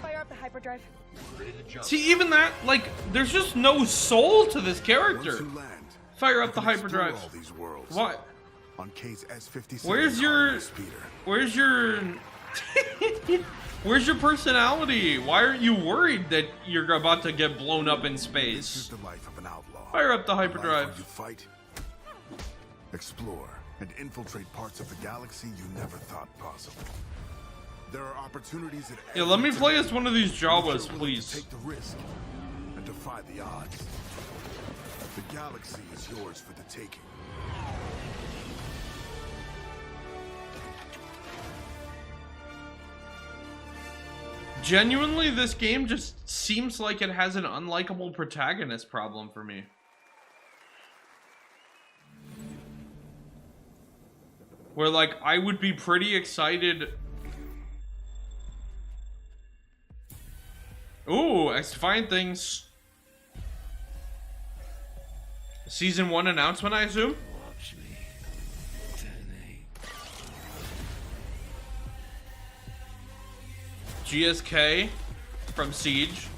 fire up the hyperdrive. See, even that, like, there's just no soul to this character. Once you land, Fire you up the can explore hyperdrive. all these worlds What? on K's S-57 Where's your... Harrier speeder. Where's your... Where's your personality? Why aren't you worried that you're about to get blown up in This is space? the life of an outlaw. Fire up the A life hyperdrive. where you fight, explore, and infiltrate parts of the galaxy you never thought possible. There are opportunities at Yeah, let me every play turn. as one of these If Jawas, you're willing to please. Take the risk and defy the odds. The galaxy is yours for the taking. Genuinely, this game just seems like it has an unlikable protagonist problem for me. Where, like, I would be pretty excited. Ooh, X-Defiant Things. Season 1 announcement, I assume? Watch me. Detonate. GSK from Siege.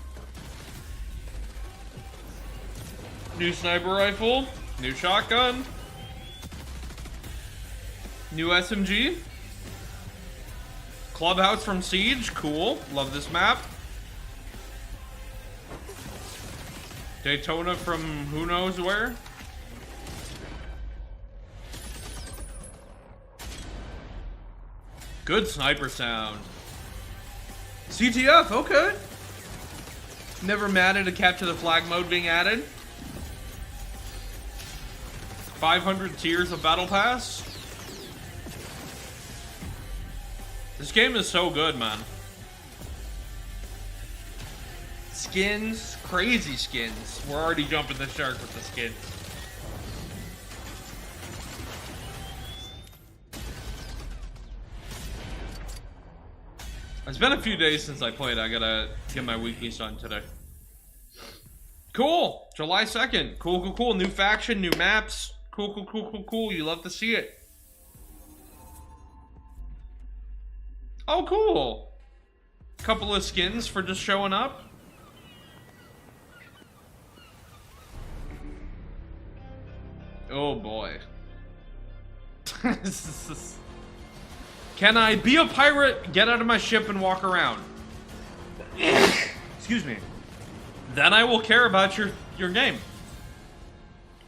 New sniper rifle. New shotgun. New SMG. Clubhouse from Siege. Cool. Love this map. Daytona from who knows where. Good sniper sound. CTF, okay. Never mad at a capture the flag mode being added. 500 tiers of battle pass. This game is so good, man. Skins, crazy skins. We're already jumping the shark with the skins. It's been a few days since I played. I gotta get my weeklies done today. Cool. July 2nd. Cool, cool, cool. New faction, new maps. Cool, cool, cool, cool, cool. You love to see it. Oh, cool. Couple of skins for just showing up. Oh boy. Can I be a pirate, get out of my ship, and walk around? Excuse me. Then I will care about your game.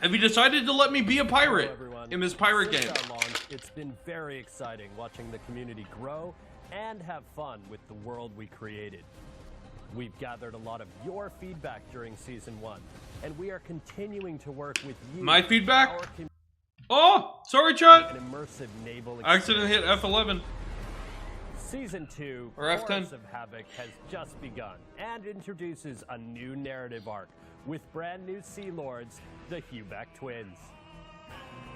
Have you decided to let me be a pirate in this pirate game? Since our launch, it's been very exciting watching the community grow and have fun with the world we created. We've gathered a lot of your feedback during Season 1, and we are continuing to work with you. My feedback? our Oh, sorry, chat. An immersive naval I accidentally hit experience. F11. Season 2, Or F10. Force of Havoc, has just begun and introduces a new narrative arc with brand new Sea Lords, the Hubeck twins.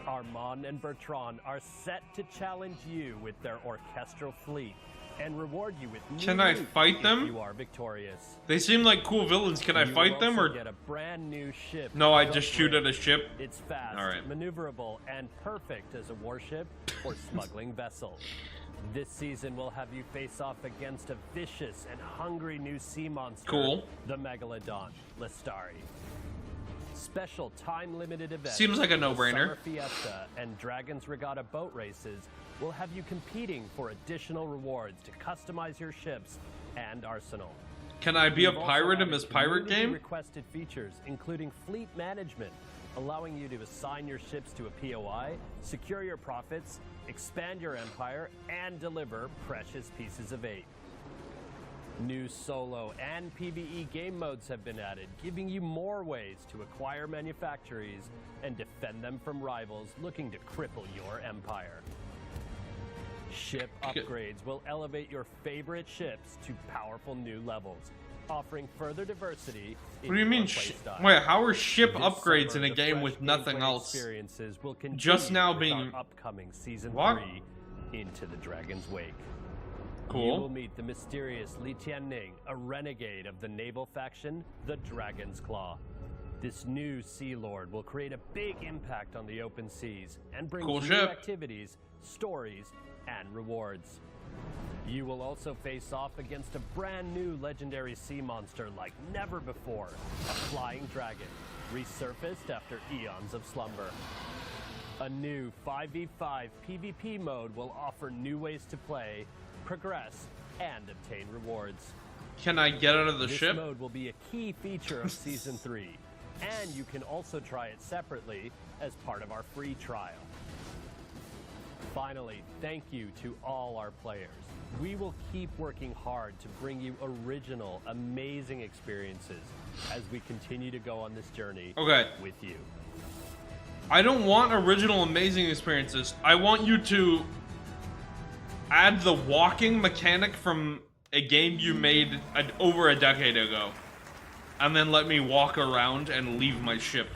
Armand and Bertrand are set to challenge you with their orchestral fleet and reward you with new Can I loot fight if them? you are victorious. They seem like cool villains. Can I You fight will them also or get a brand new ship. no? I the just shoot Brig. at a ship. It's fast, All right. maneuverable, and perfect as a warship or smuggling vessel. This season will have you face off against a vicious and hungry new sea monster. Cool. The Megalodon, Lestari. Special time-limited events. Seems like a the no-brainer. Summer Fiesta and Dragon's Regatta boat races will have you competing for additional rewards to customize your ships and arsenal. Can I be a We've also pirate in added this pirate community game? requested features, including fleet management, allowing you to assign your ships to a POI, secure your profits, expand your empire, and deliver precious pieces of aid. New solo and PvE game modes have been added, giving you more ways to acquire manufactories and defend them from rivals looking to cripple your empire. Ship upgrades will elevate your favorite ships to powerful new levels, offering further diversity in What do you mean? your playstyle. Wait, how are ship This upgrades summer, in a the game fresh with nothing gameplay else? Experiences will continue Just now with being our upcoming season What? 3, Into the Dragon's Wake. Cool. You will meet the mysterious Li Tianning, a renegade of the naval faction, the Dragon's Claw. This new Sea Lord will create a big impact on the open seas and bring Cool new ship. activities, stories, and rewards. You will also face off against a brand new legendary sea monster like never before, a flying dragon, resurfaced after eons of slumber. A new 5v5 PvP mode will offer new ways to play, progress, and obtain rewards. Can I get out of the This ship? mode will be a key feature of Season 3, and you can also try it separately as part of our free trial. Finally, thank you to all our players. We will keep working hard to bring you original, amazing experiences as we continue to go on this journey with you. I don't want original amazing experiences. I want you to add the walking mechanic from a game you made over a decade ago. And then let me walk around and leave my ship.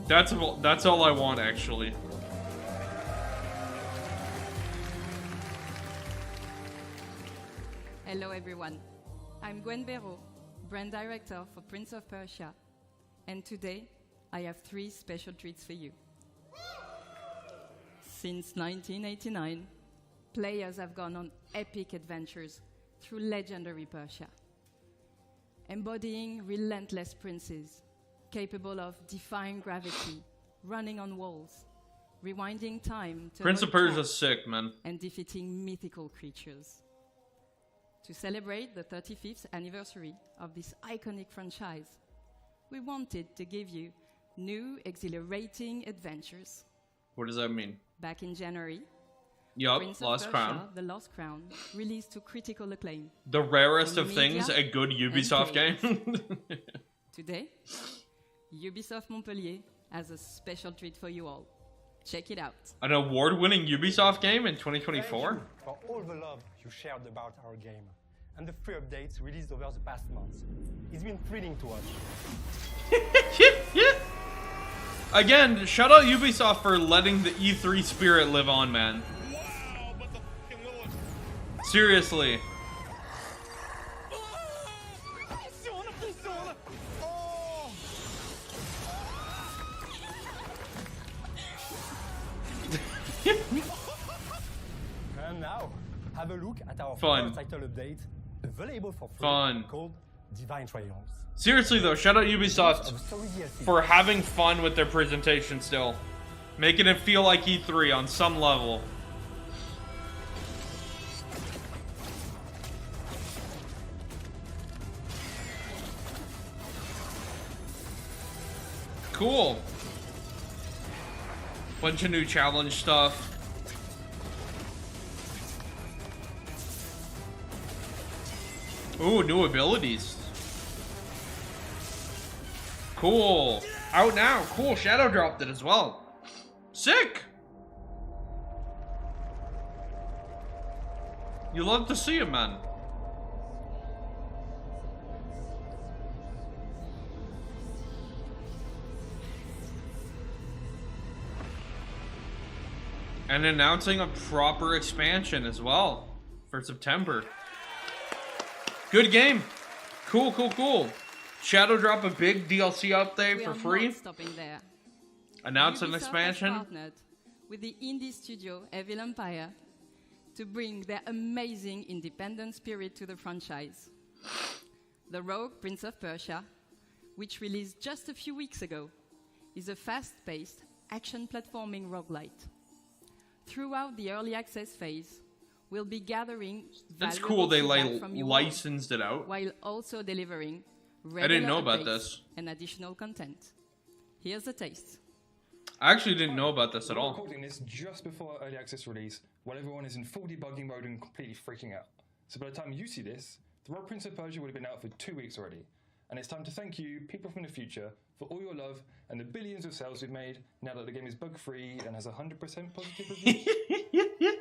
That's all I want, actually. Hello everyone, I'm Gwen Béraud, brand director for Prince of Persia, and today I have 3 special treats for you. Since 1989, players have gone on epic adventures through legendary Persia, embodying relentless princes, capable of defying gravity, running on walls, rewinding time to Prince of avoid Persia's traps, sick, man. and defeating mythical creatures. To celebrate the 35th anniversary of this iconic franchise, we wanted to give you new exhilarating adventures. What does that mean? Back in January, Yup, Prince of Lost Persia, Crown. The Lost Crown, released to critical acclaim. The rarest from of things, media a good and Ubisoft game. players. Today, Ubisoft Montpellier has a special treat for you all. Check it out. An award-winning Ubisoft game in 2024? Thank you for all the love you shared about our game and the free updates released over the past months. It's been thrilling to watch. Again, shout out Ubisoft for letting the E3 spirit live on, man. Seriously. And now, have a look at our Fun. first title update, available for free, Fun. called Divine Trials. Seriously though, shout out Ubisoft for having fun with their presentation still. Making it feel like E3 on some level. Cool. Bunch of new challenge stuff. Ooh, new abilities. Cool. Out now. Cool. Shadow dropped it as well. Sick. You love to see it, man. And announcing a proper expansion as well for September. Good game. Cool, cool, cool. Shadow drop a big DLC update for free. Not stopping there. Announce an Ubisoft expansion. has partnered with the indie studio Evil Empire to bring their amazing independent spirit to the franchise. The Rogue Prince of Persia, which released just a few weeks ago, is a fast-paced action platforming roguelite. Throughout the early access phase, we'll be gathering That's valuable cool they feedback from you all, licensed it out. while also delivering I didn't know regular about updates this. and additional content. Here's a taste. I actually didn't know about this at We're all. recording this just before early access release, while everyone is in full debugging mode and completely freaking out. So by the time you see this, the Rogue Prince of Persia would have been out for 2 weeks already. And it's time to thank you, people from the future, for all your love and the billions of sales we've made now that the game is bug-free and has 100% positive reviews.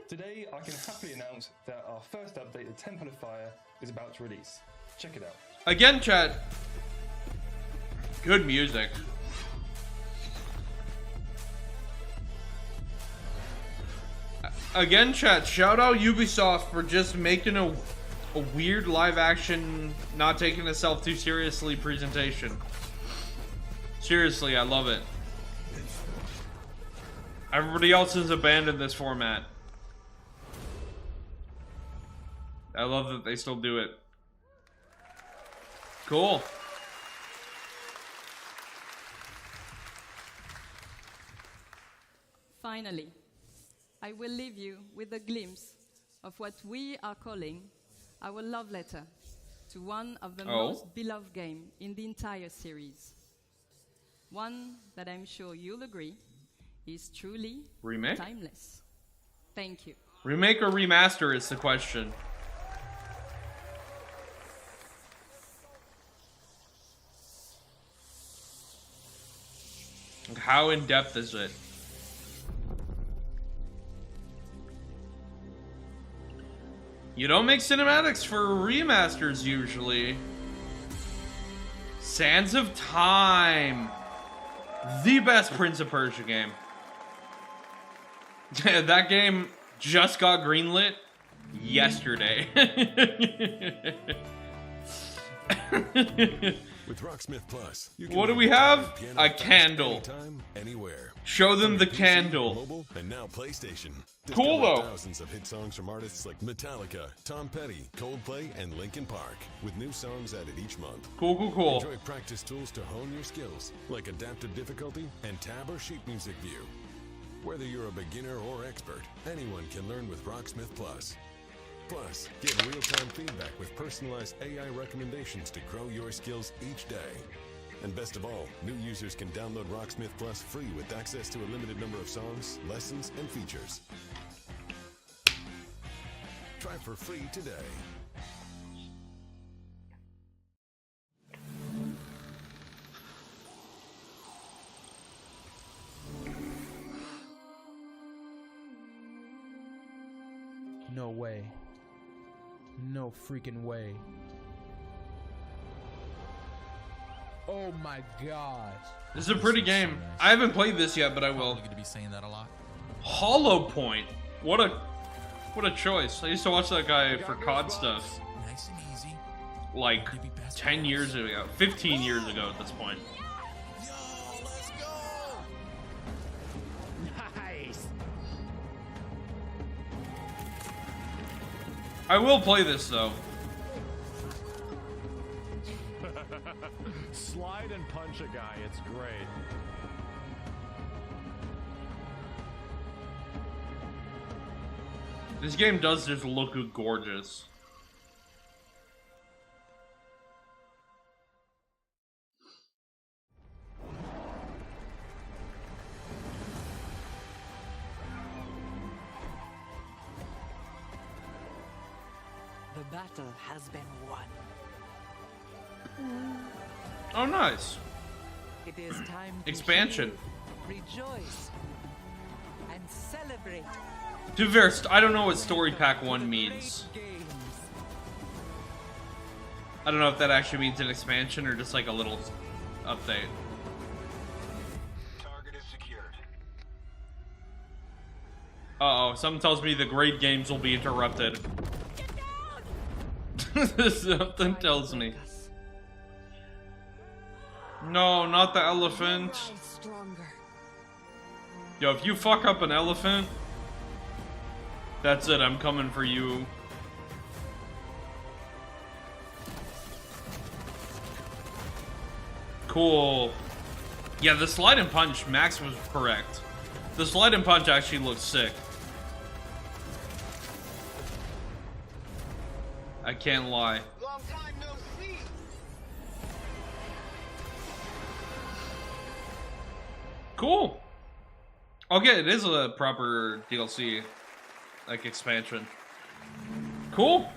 Today, I can happily announce that our first update, the Temple of Fire, is about to release. Check it out. Again, chat. Good music. Again, chat. Shout out Ubisoft for just making a weird live action, not taking itself too seriously presentation. Seriously, I love it. Everybody else has abandoned this format. I love that they still do it. Cool. Finally, I will leave you with a glimpse of what we are calling our love letter to one of the most beloved games in the entire series. One that I'm sure you'll agree is truly timeless. Thank you. Remake or remaster is the question. How in depth is it? You don't make cinematics for remasters usually. Sands of Time. The best Prince of Persia game. That game just got greenlit yesterday. With Rocksmith Plus, what do we have? A candle. Anytime, anywhere. Show them the PC, candle. Mobile, and now PlayStation. Cool Discover though. Thousands of hit songs from artists like Metallica, Tom Petty, Coldplay, and Linkin Park, with new songs added each month. Cool, cool, cool. Enjoy practice tools to hone your skills, like adaptive difficulty and tab or sheet music view. Whether you're a beginner or expert, anyone can learn with Rocksmith Plus. Plus, get real-time feedback with personalized AI recommendations to grow your skills each day. And best of all, new users can download Rocksmith Plus free with access to a limited number of songs, lessons, and features. Try for free today. No way. No freaking way. Oh my gosh. This is a pretty game. I haven't played this yet, but I will. You're gonna be saying that a lot. Hollow Point. What a choice. I used to watch that guy for COD stuff. Nice and easy. Like 10 years ago, 15 years ago at this point. Nice. I will play this though. Slide and punch a guy, it's great. This game does just look gorgeous. The battle has been won. Oh, nice. It is time to Expansion. heal, rejoice, and celebrate To be fair, I don't know what Story Pack 1 means. I don't know if that actually means an expansion or just like a little update. Target is secured. Uh-oh, something tells me the great games will be interrupted. Something tells me. No, not the elephant. Yo, if you fuck up an elephant, that's it, I'm coming for you. Cool. Yeah, the slide and punch, Max was correct. The slide and punch actually looks sick. I can't lie. Long time no see. Cool. Okay, it is a proper DLC, like expansion. Cool.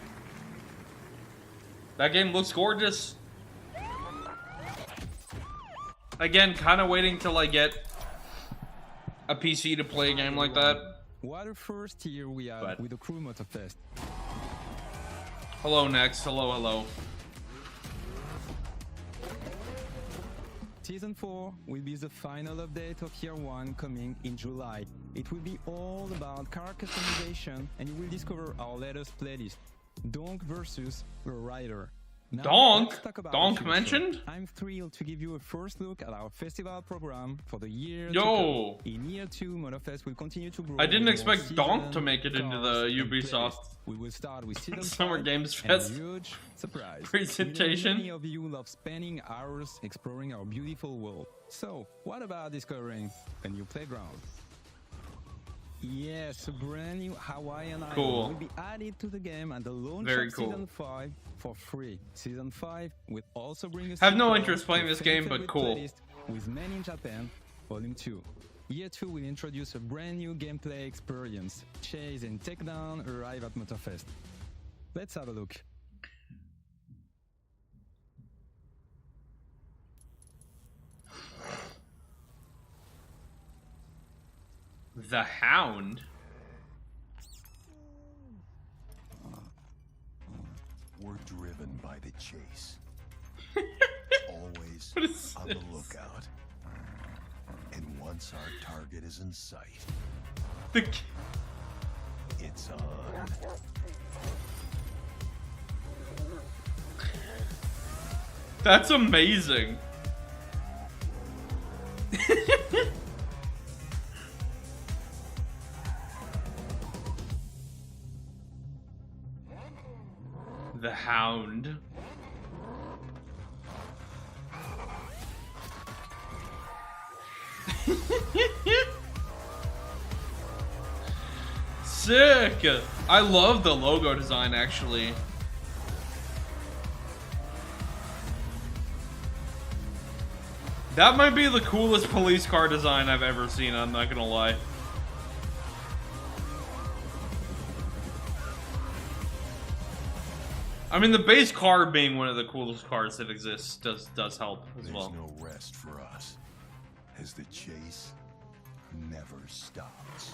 That game looks gorgeous. Again, kind of waiting till I get a PC to play a game like that. What a first year we had with the Crew Motorfest. Hello, Next. Hello, hello. Season 4 will be the final update of Year 1 coming in July. It will be all about car customization and you will discover our latest playlist, Donk versus the Rider. Now, Donk? let's talk about Donk the future. mentioned? I'm thrilled to give you a first look at our festival program for the year Yo. to come. In Year 2, Motorfest will continue to grow. I didn't with expect more Donk season, to make it into the cars, and Ubisoft playlists. We will start with Season Summer 5 Games and a Fest huge surprise. presentation. We know many of you love spending hours exploring our beautiful world. So, what about discovering a new playground? Yes, a brand new Hawaiian Cool. island will be added to the game at the launch Very of cool. Season 5 for free. Season 5 will also bring a Have no sequel interest playing to this game, Favorite but cool. Playlist with Men in Japan, Volume 2. Year 2 will introduce a brand new gameplay experience. Chase and Takedown arrive at Motorfest. Let's have a look. The Hound? We're driven by the chase. Always What is on the this? lookout. And once our target is in sight, it's on. That's amazing. The Hound. Sick! I love the logo design, actually. That might be the coolest police car design I've ever seen, I'm not gonna lie. I mean, the base car being one of the coolest cars that exists does help as There's well. no rest for us, as the chase never stops.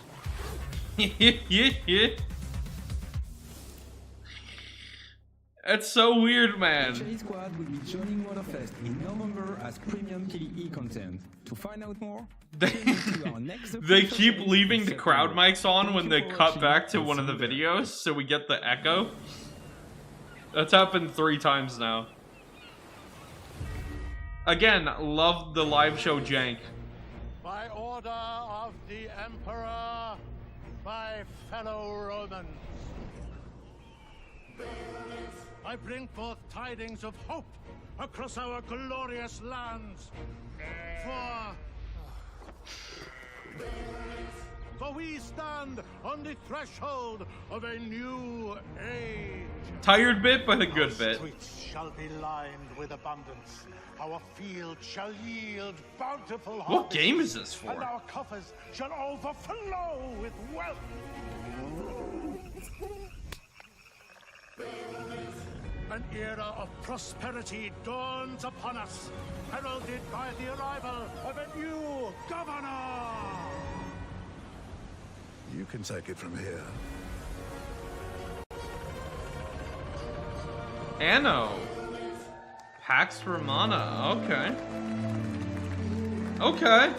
That's so weird, man. Chase Squad will be joining Motorfest in November as premium PvE content. To find out more, tune into our next They official keep release leaving in the crowd September. mics on Thank when you they for cut watching back to and one of the see you there. videos, so we get the echo. That's happened 3 times now. Again, love the live show jank. By order of the Emperor, my fellow Romans, I bring forth tidings of hope across our glorious lands. For we stand on the threshold of a new age. Tired bit, but a good Our bit. streets shall be lined with abundance. Our fields shall yield bountiful What harvests, game is this and for? our coffers shall overflow with wealth. An era of prosperity dawns upon us, heralded by the arrival of a new governor. You can take it from here. Anno. Pax Romana. Okay. Okay.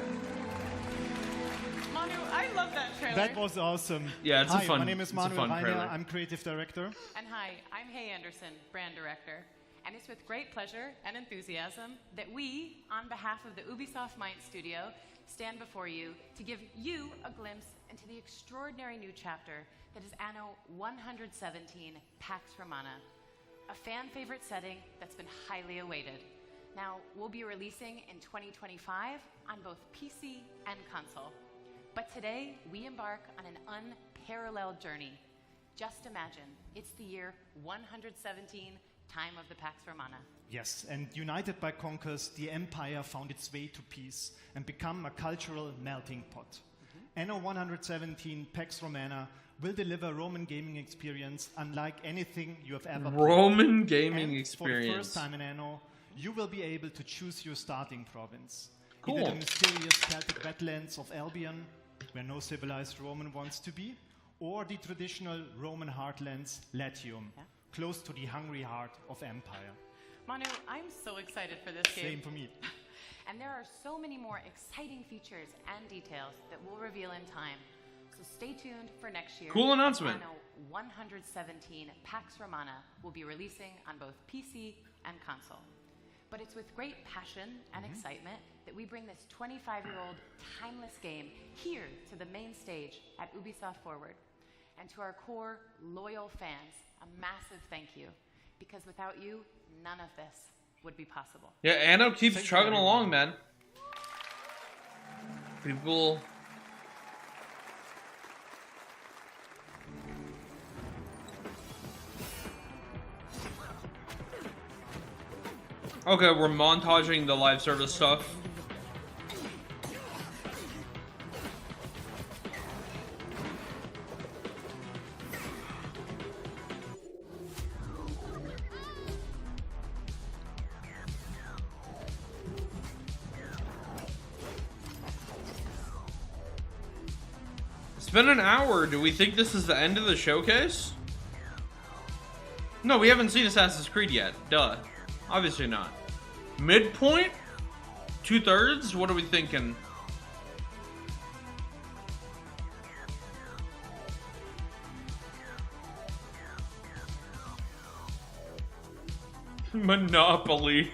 Manu, I love that trailer. That was awesome. Yeah, it's Hi, a fun. my name is it's a Manuel fun Reiner. trailer. I'm creative director. And hi, I'm Hay Anderson, brand director. And it's with great pleasure and enthusiasm that we, on behalf of the Ubisoft Mind Studio, stand before you to give you a glimpse into the extraordinary new chapter that is Anno 117 Pax Romana, a fan favorite setting that's been highly awaited. Now, we'll be releasing in 2025 on both PC and console. But today, we embark on an unparalleled journey. Just imagine, it's the year 117, time of the Pax Romana. Yes, and united by conquest, the Empire found its way to peace and become a cultural melting pot. Anno 117 Pax Romana will deliver Roman gaming experience unlike anything you have ever played. Roman gaming And experience. For the first time in Anno, you will be able to choose your starting province. Cool. Either the mysterious Celtic wetlands of Albion, where no civilized Roman wants to be, or the traditional Roman heartlands, Latium, close to the hungry heart of Empire. Manu, I'm so excited for this game. Same for me. And there are so many more exciting features and details that we'll reveal in time. So stay tuned for next year. Cool announcement. Anno 117 Pax Romana will be releasing on both PC and console. But it's with great passion and excitement that we bring this 25-year-old timeless game here to the main stage at Ubisoft Forward. And to our core, loyal fans, a massive thank you. Because without you, none of this would be possible. Yeah, Anno keeps chugging along, man. People. Okay, we're montaging the live service stuff. It's been an hour. Do we think this is the end of the showcase? No, we haven't seen Assassin's Creed yet. Duh. Obviously not. Midpoint? 2/3? What are we thinking? Monopoly.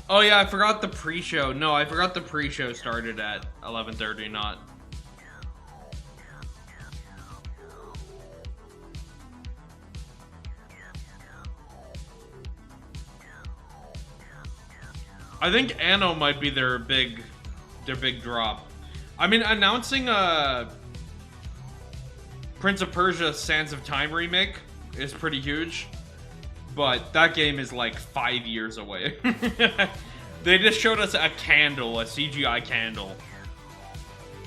Oh yeah, I forgot the pre-show. No, I forgot the pre-show started at 11:30, not. I think Anno might be their big drop. I mean, announcing a Prince of Persia: Sands of Time remake is pretty huge, but that game is like 5 years away. They just showed us a candle, a CGI candle.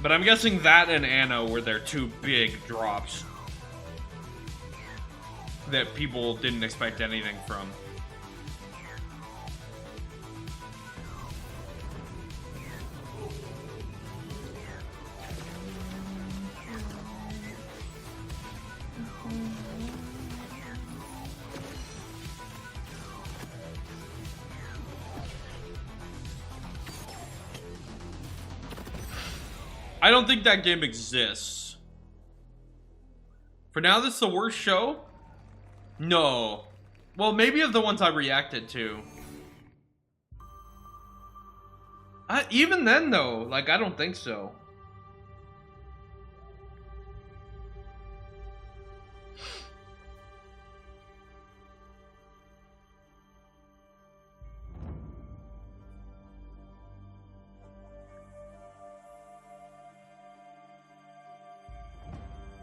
But I'm guessing that and Anno were their two big drops that people didn't expect anything from. I don't think that game exists. For now, this is the worst show? No. Well, maybe of the ones I reacted to. Even then, though, like, I don't think so.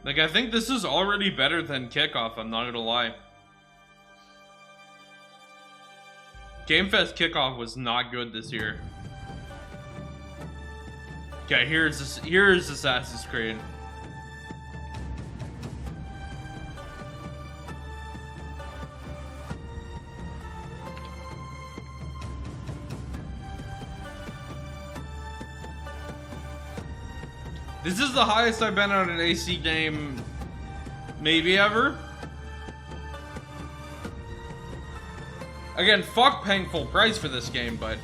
Like, I think this is already better than Kickoff, I'm not gonna lie. Game Fest Kickoff was not good this year. Okay, here's Assassin's Creed. This is the highest I've been on an AC game maybe ever. Again, fuck paying full price for this game, but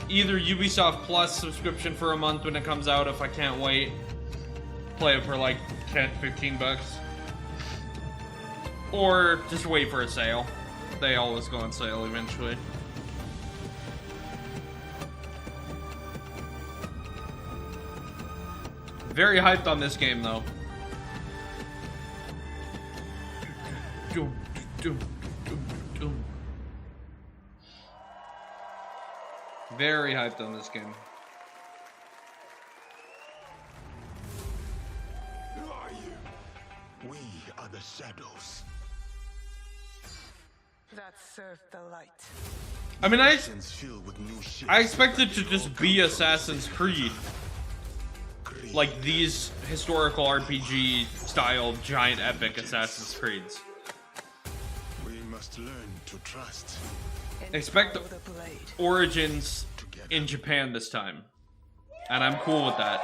either Ubisoft Plus subscription for a month when it comes out if I can't wait. Play it for like 10, 15 bucks. Or just wait for a sale. They always go on sale eventually. Very hyped on this game though. Very hyped on this game. Who are you? We are the shadows. That served the light. I mean, I expected to just be Assassin's Creed. Like these historical RPG style giant epic Assassin's Creeds. We must learn to trust. Expect Origins in Japan this time. And I'm cool with that.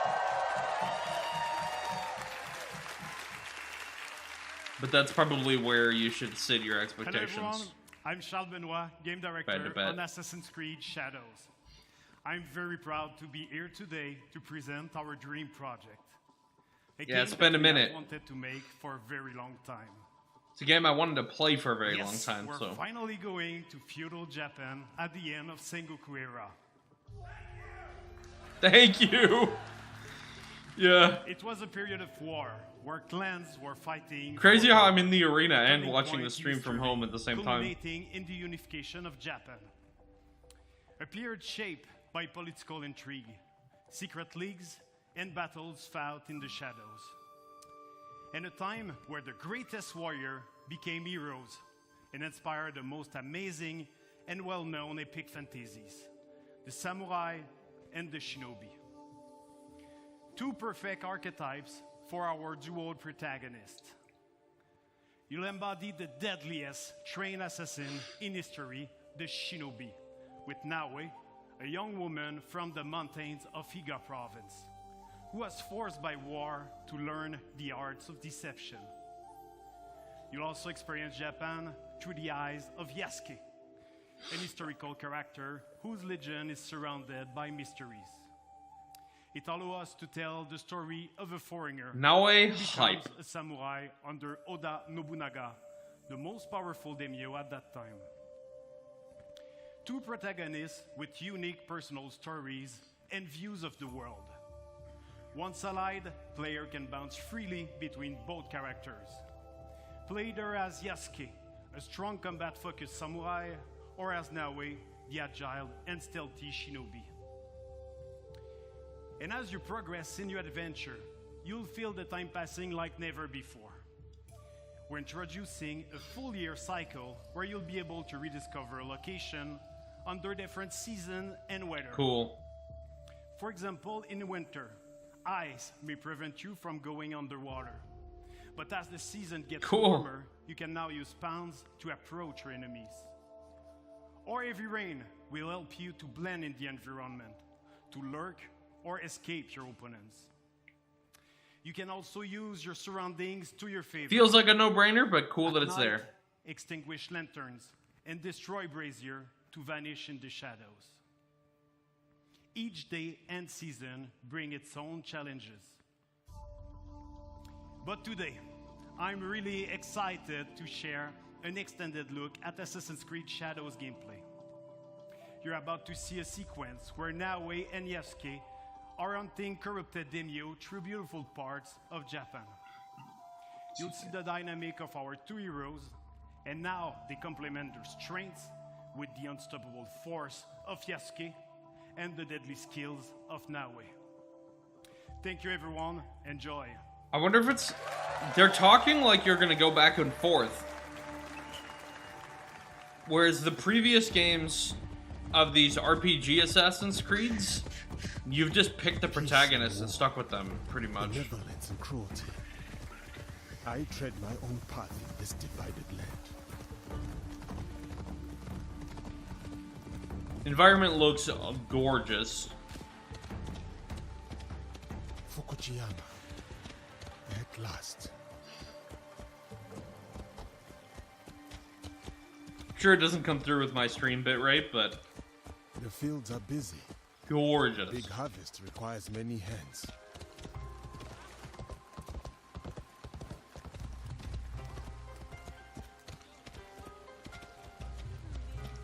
But that's probably where you should sit your expectations. Hello everyone, I'm Charles Benoit, Game Director on Assassin's Creed Shadows. I'm very proud to be here today to present our dream project. Yeah, it's been a minute. I wanted to make for a very long time. It's a game I wanted to play for a very long time. We're finally going to feudal Japan at the end of Sengoku era. Thank you. Yeah. It was a period of war where clans were fighting. Crazy how I'm in the arena and watching the stream from home at the same time. Culminating in the unification of Japan. A period shaped by political intrigue, secret leagues, and battles fought in the shadows. And a time where the greatest warrior became heroes and inspired the most amazing and well-known epic fantasies, the samurai and the shinobi. Two perfect archetypes for our duo protagonist. You'll embody the deadliest trained assassin in history, the shinobi, with Naoe, a young woman from the mountains of Higa province, who was forced by war to learn the arts of deception. You'll also experience Japan through the eyes of Yasuke, an historical character whose legend is surrounded by mysteries. It allows us to tell the story of a foreigner Naoe who becomes hype. a samurai under Oda Nobunaga, the most powerful daimyo at that time. Two protagonists with unique personal stories and views of the world. Once allied, player can bounce freely between both characters. Play either as Yasuke, a strong combat-focused samurai, or as Naoe, the agile and stealthy shinobi. And as you progress in your adventure, you'll feel the time passing like never before. We're introducing a full year cycle where you'll be able to rediscover a location under different season and weather. Cool. For example, in winter, ice may prevent you from going underwater. But as the season gets warmer, you can now use spawns to approach your enemies. Or heavy rain will help you to blend in the environment, to lurk or escape your opponents. You can also use your surroundings to your favor. Feels like a no-brainer, but cool that it's there. Extinguish lanterns and destroy brazier to vanish in the shadows. Each day and season bring its own challenges. But today, I'm really excited to share an extended look at Assassin's Creed Shadows gameplay. You're about to see a sequence where Naoe and Yasuke are hunting corrupted daimyo through beautiful parts of Japan. You'll see the dynamic of our two heroes, and now they complement their strengths with the unstoppable force of Yasuke and the deadly skills of Naoe. Thank you everyone, enjoy. I wonder if it's... They're talking like you're gonna go back and forth. Whereas the previous games of these RPG Assassin's Creeds, you've just picked the protagonist and stuck with them, pretty much. Benevolence and cruelty. I tread my own path in this divided land. Environment looks gorgeous. Fukuyama. At last. Sure, it doesn't come through with my stream bitrate, but the fields are busy. Gorgeous. Big harvest requires many hands.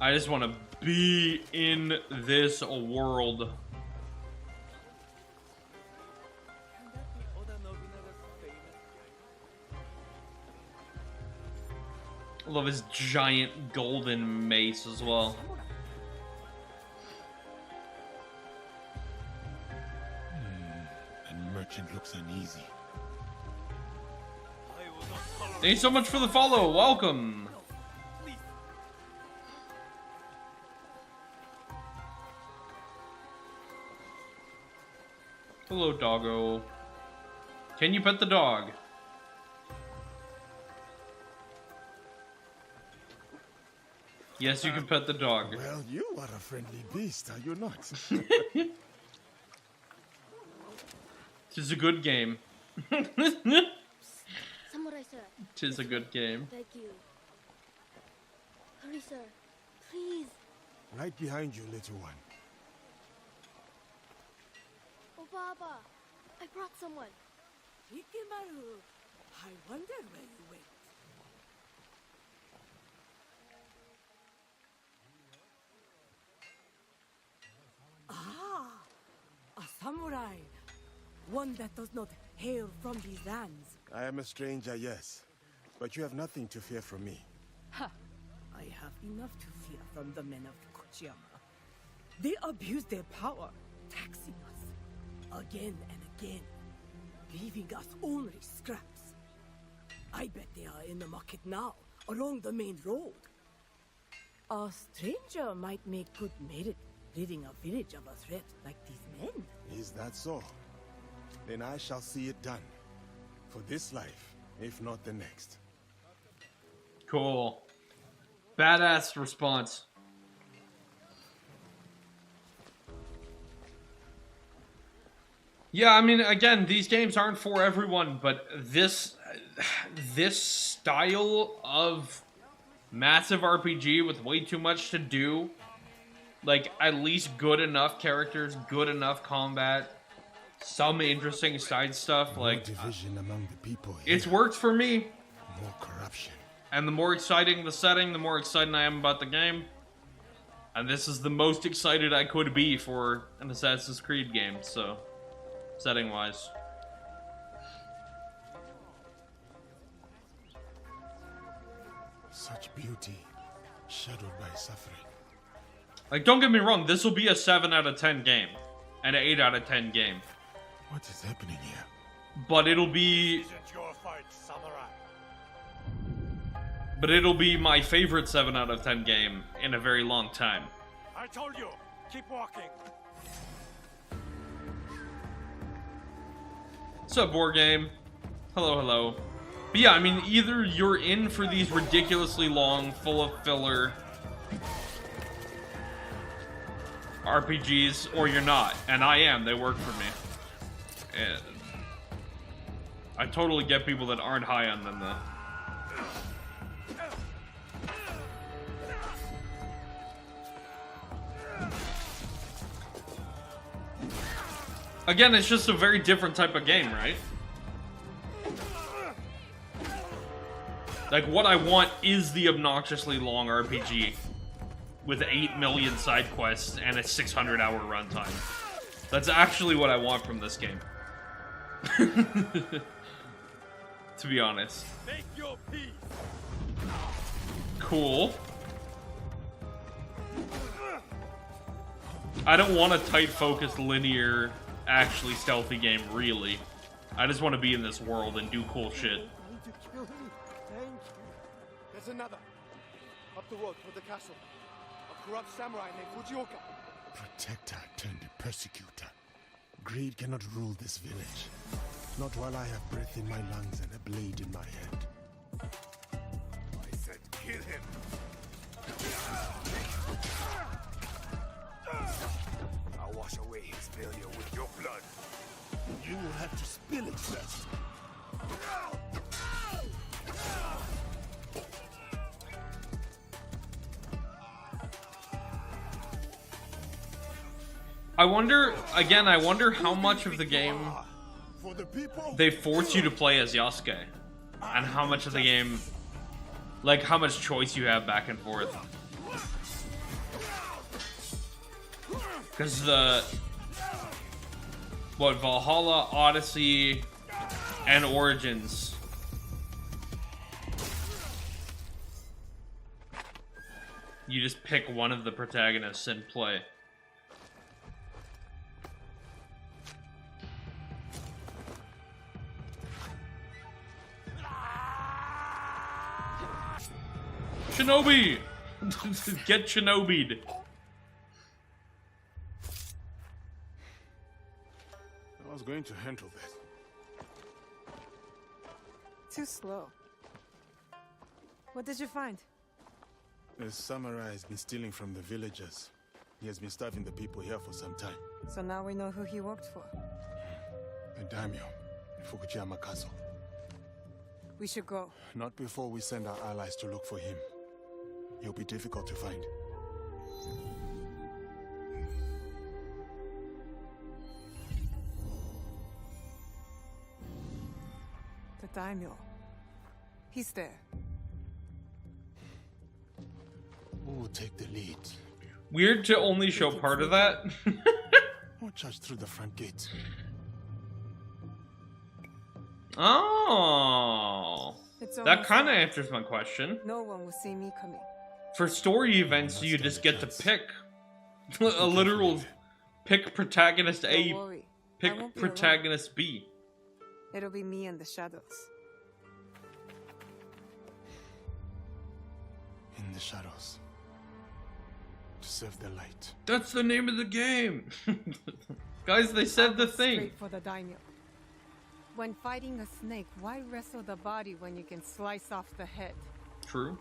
I just want to be in this world. I love his giant golden mace as well. And merchant looks uneasy. Thank you so much for the follow. Welcome. Hello, doggo. Can you pet the dog? Yes, you can pet the dog. Well, you are a friendly beast, are you not? Tis a good game. Samurai sir. Tis a good game. Thank you. Hurry, sir. Please. Right behind you, little one. Oh, Baba. I brought someone. Ikimaru. I wonder where you went. Ah, a samurai. One that does not hail from these lands. I am a stranger, yes. But you have nothing to fear from me. Ha! I have enough to fear from the men of Fukuyama. They abuse their power, taxing us again and again, leaving us only scraps. I bet they are in the market now, along the main road. A stranger might make good merit, ridding a village of a threat like these men. Is that so? Then I shall see it done. For this life, if not the next. Cool. Badass response. Yeah, I mean, again, these games aren't for everyone, but this style of massive RPG with way too much to do, like, at least good enough characters, good enough combat, some interesting side stuff, like, division among the people here. it's worked for me. More corruption. And the more exciting the setting, the more excited I am about the game. And this is the most excited I could be for an Assassin's Creed game, so, setting-wise. Such beauty, shadowed by suffering. Like, don't get me wrong, this will be a 7 out of 10 game. And an 8 out of 10 game. What is happening here? But it'll be... Isn't your fight, samurai? But it'll be my favorite 7 out of 10 game in a very long time. I told you, keep walking. What's up, War Game? Hello, hello. But yeah, I mean, either you're in for these ridiculously long, full of filler RPGs, or you're not. And I am. They work for me. And I totally get people that aren't high on them, though. Again, it's just a very different type of game, right? Like, what I want is the obnoxiously long RPG with 8 million side quests and a 600-hour runtime. That's actually what I want from this game. To be honest. Make your peace. Cool. I don't want a tight focused linear actually stealthy game, really. I just want to be in this world and do cool shit. There's another. Up the road toward the castle. A corrupt samurai named Fujioka. Protector turned persecutor. Greed cannot rule this village. Not while I have breath in my lungs and a blade in my hand. I said kill him. I'll wash away his failure with your blood. You will have to spill it first. I wonder how much of the game they force you to play as Yasuke, and how much of the game, like how much choice you have back and forth. Because Valhalla, Odyssey, and Origins, you just pick one of the protagonists and play. Shinobi! Get Shinobi'd. I was going to handle that. Too slow. What did you find? A samurai has been stealing from the villagers. He has been starving the people here for some time. So now we know who he worked for. A daimyo in Fukuyama Castle. We should go. Not before we send our allies to look for him. He'll be difficult to find. The daimyo. He's there. Who will take the lead? Weird to only show part of that. Or charge through the front gate. Oh, that kind of answers my question. No one will see me coming. For story events, you just get to pick a literal pick protagonist A, pick protagonist B. It'll be me and the shadows. In the shadows. To serve the light. That's the name of the game. Guys, they said the thing. Straight for the daimyo. When fighting a snake, why wrestle the body when you can slice off the head? True.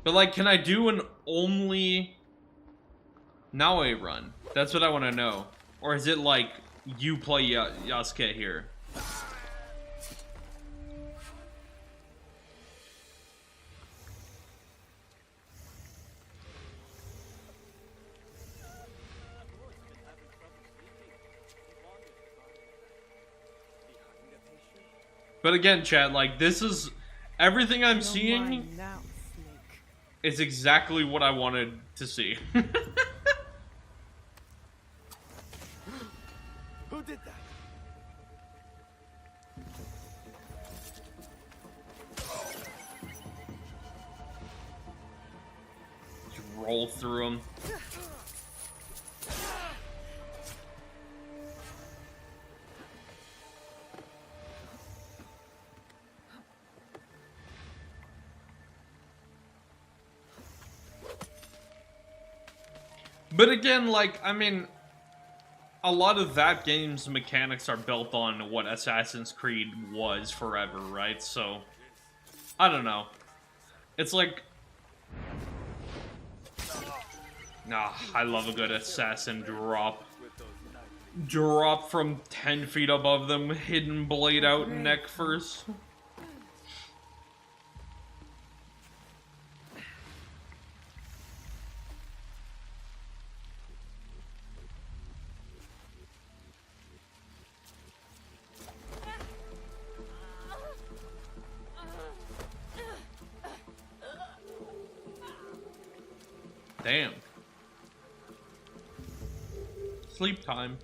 But like, can I do an only Naoe run? That's what I want to know. Or is it like, you play Yasuke here? But again, Chad, like, this is... Everything I'm seeing is exactly what I wanted to see. Who did that? Just roll through them. But again, like, I mean, a lot of that game's mechanics are built on what Assassin's Creed was forever, right? So, I don't know. It's like... Nah, I love a good assassin drop. Drop from 10 feet above them, hidden blade out, neck first. Damn. Sleep time.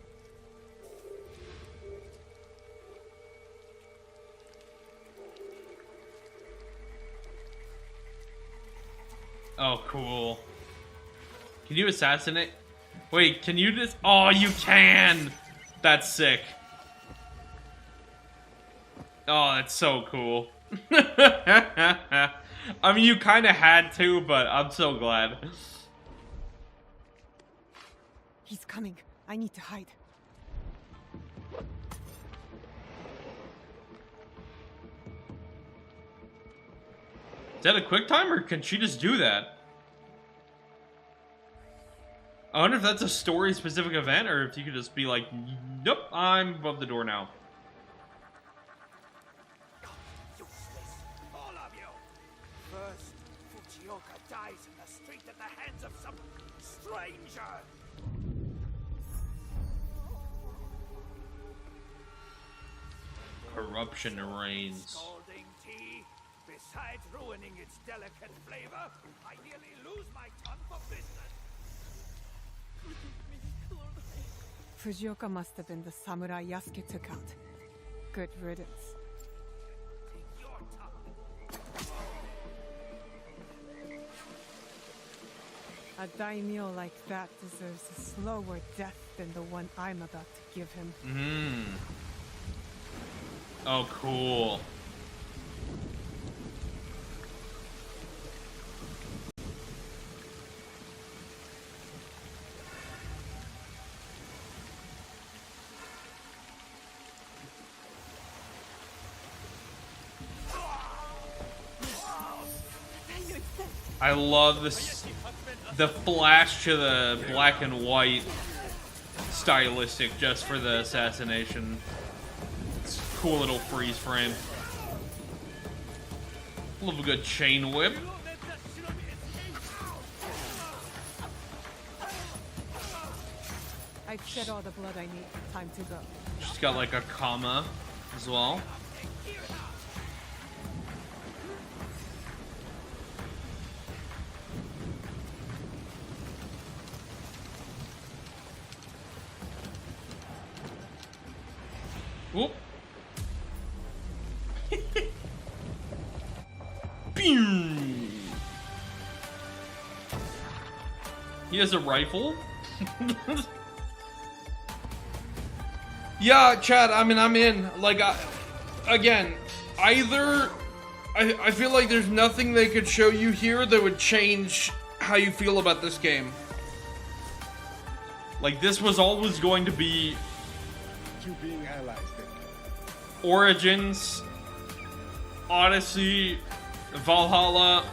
Oh, cool. Can you assassinate? Wait, can you just... Oh, you can! That's sick. Oh, that's so cool. I mean, you kind of had to, but I'm so glad. He's coming. I need to hide. Is that a quick time, or can she just do that? I wonder if that's a story-specific event, or if you could just be like, nope, I'm above the door now. All of you! First, Fujioka dies in the street at the hands of some stranger! Corruption reigns. Scalding tea. Besides ruining its delicate flavor, I nearly lose my tongue for business. Fujioka must have been the samurai Yasuke took out. Good riddance. A daimyo like that deserves a slower death than the one I'm about to give him. Oh, cool. I love this, the flash to the black and white stylistic just for the assassination. It's a cool little freeze frame. Love a good chain whip. I've shed all the blood I need. Time to go. She's got like a comma as well. Whoop. He has a rifle? Yeah, Chad, I mean, I'm in. Like, again, either... I feel like there's nothing they could show you here that would change how you feel about this game. Like, this was always going to be... You being allies then. Origins, Odyssey, Valhalla,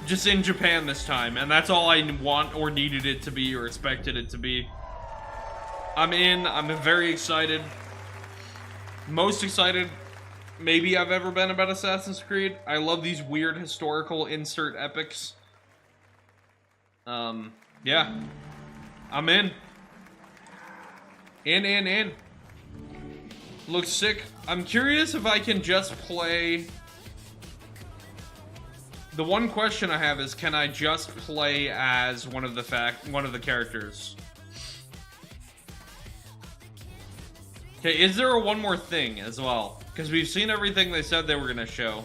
just in Japan this time, and that's all I want or needed it to be or expected it to be. I'm in. I'm very excited. Most excited maybe I've ever been about Assassin's Creed. I love these weird historical insert epics. Yeah. I'm in. In. Looks sick. I'm curious if I can just play... The one question I have is, can I just play as one of the characters? Okay, is there a one more thing as well? Because we've seen everything they said they were gonna show.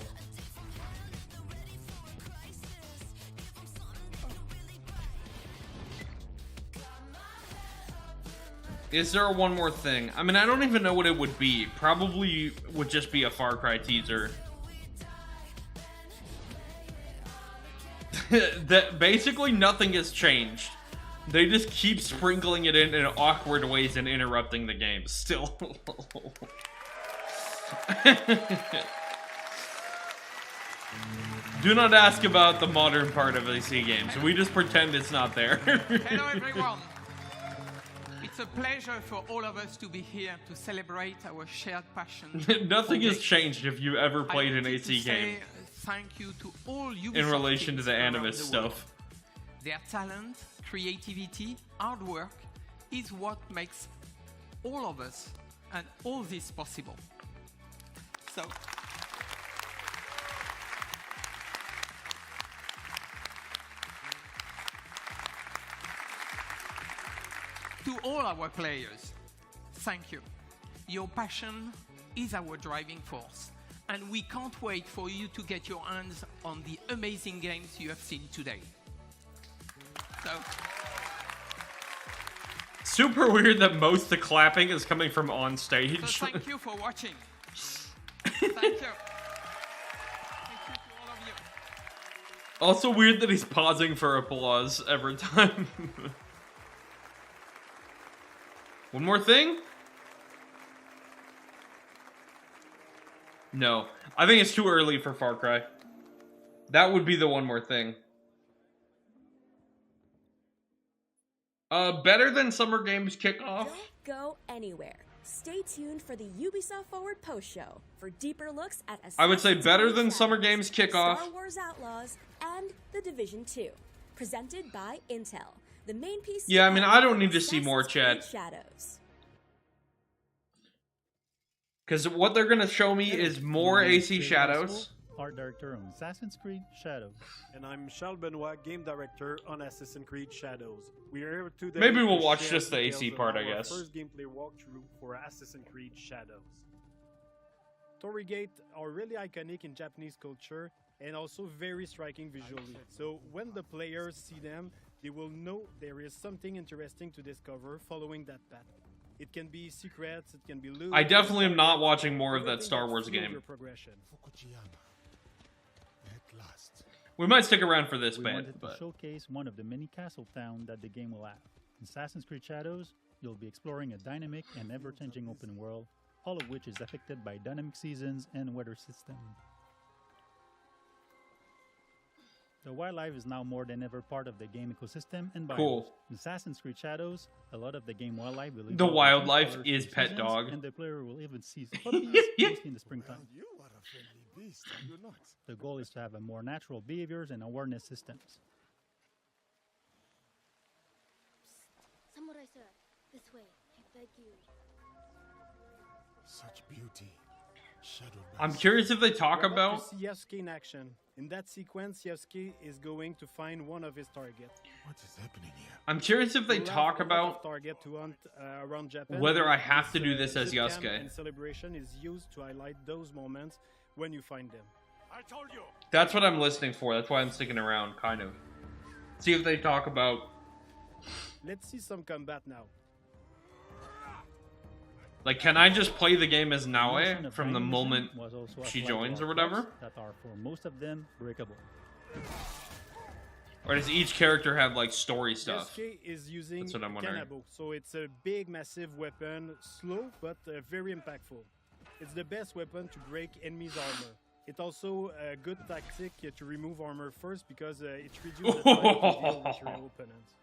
Is there a one more thing? I mean, I don't even know what it would be. Probably would just be a Far Cry teaser. That basically nothing has changed. They just keep sprinkling it in awkward ways and interrupting the game still. Do not ask about the modern part of AC games. We just pretend it's not there. Hello everyone. It's a pleasure for all of us to be here to celebrate our shared passion. Nothing has changed if you ever played an AC game. Thank you to all Ubisoft in relation to teams the around Animus the stuff. world. Their talent, creativity, hard work is what makes all of us and all this possible. So, to all our players, thank you. Your passion is our driving force, and we can't wait for you to get your hands on the amazing games you have seen today. So, super weird that most of the clapping is coming from on stage. so thank you for watching. Thank you. Thank you to all of you. Also weird that he's pausing for applause every time. One more thing? No. I think it's too early for Far Cry. That would be the one more thing. Better than Summer Games Kickoff. Don't go anywhere. Stay tuned for the Ubisoft Forward post show for deeper looks at I would say Assassin's better Creed than Summer Shadows, Games Kickoff. Star Wars Outlaws, and The Division 2. Presented by Intel, the main PC. Yeah, I mean, I don't need to see Assassin's more, Creed chat. Shadows. Because what they're going to show me is more AC Shadows. Art director on Assassin's Creed Shadows. And I'm Charles Benoit, game director on Assassin's Creed Shadows. We are here today. Maybe we'll to watch share just the details AC part, about I our guess. First gameplay walkthrough for Assassin's Creed Shadows. Torii Gate are really iconic in Japanese culture and also very striking visually. So when the players see them, they will know there is something interesting to discover following that path. It can be secrets, it can be loot. I definitely am not watching more of that Star Wars Fuel game. your progression. We might stick around for this We bit, wanted to but showcase one of the many castle towns that the game will have. In Assassin's Creed Shadows, you'll be exploring a dynamic and ever-changing open world, all of which is affected by dynamic seasons and weather system. The wildlife is now more than ever part of the game ecosystem and biomes. Cool. In Assassin's Creed Shadows, a lot of the game wildlife will The evolve wildlife in colors is through pet seasons, dog. and the player will even see puppies mostly in the springtime. You are a friendly beast, are you not? The goal is to have a more natural behaviors and awareness systems. Samurai sir, this way. I beg you. Such beauty. Shadowed by I'm curious if they talk We're about... to see Yasuke in action. In that sequence, Yasuke is going to find one of his targets. What is happening here? I'm curious if they We'll have talk a lot of about target to hunt around Japan. whether I have to do this as Kid cam Yasuke. and celebration is used to highlight those moments when you find them. I told you. That's what I'm listening for. That's why I'm sticking around, kind of. See if they talk about... Let's see some combat now. Like, can I just play the game as notion Naue of from the dynamism moment was also she applied to joins or our whatever? quests that are for most of them breakable. Or does each character have, like, story stuff? Yasuke is using That's what I'm wondering. Kanabo, so it's a big, massive weapon, slow but very impactful. It's the best weapon to break enemies' armor. It's also a good tactic to remove armor first because it reduces the time to deal with your opponents.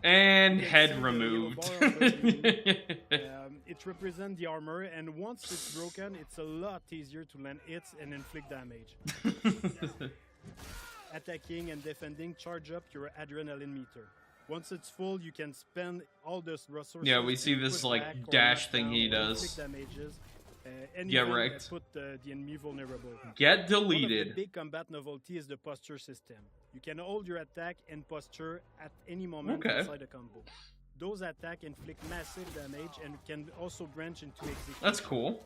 And You can head see the removed. yellow bar on the it represents the armor, and once it's broken, it's a lot easier to land hits and inflict damage. Attacking and defending charge up your adrenaline meter. Once it's full, you can spend all those resources. Yeah, we see and this, push like, back or dash knock thing down he or does. inflict damages, and Get even, wrecked. put the enemy vulnerable. Get One of deleted. the big combat novelty is the posture system. You can hold your attack and posture at any moment Okay. inside a combo. Those attacks inflict massive damage and can also branch into execution. That's cool.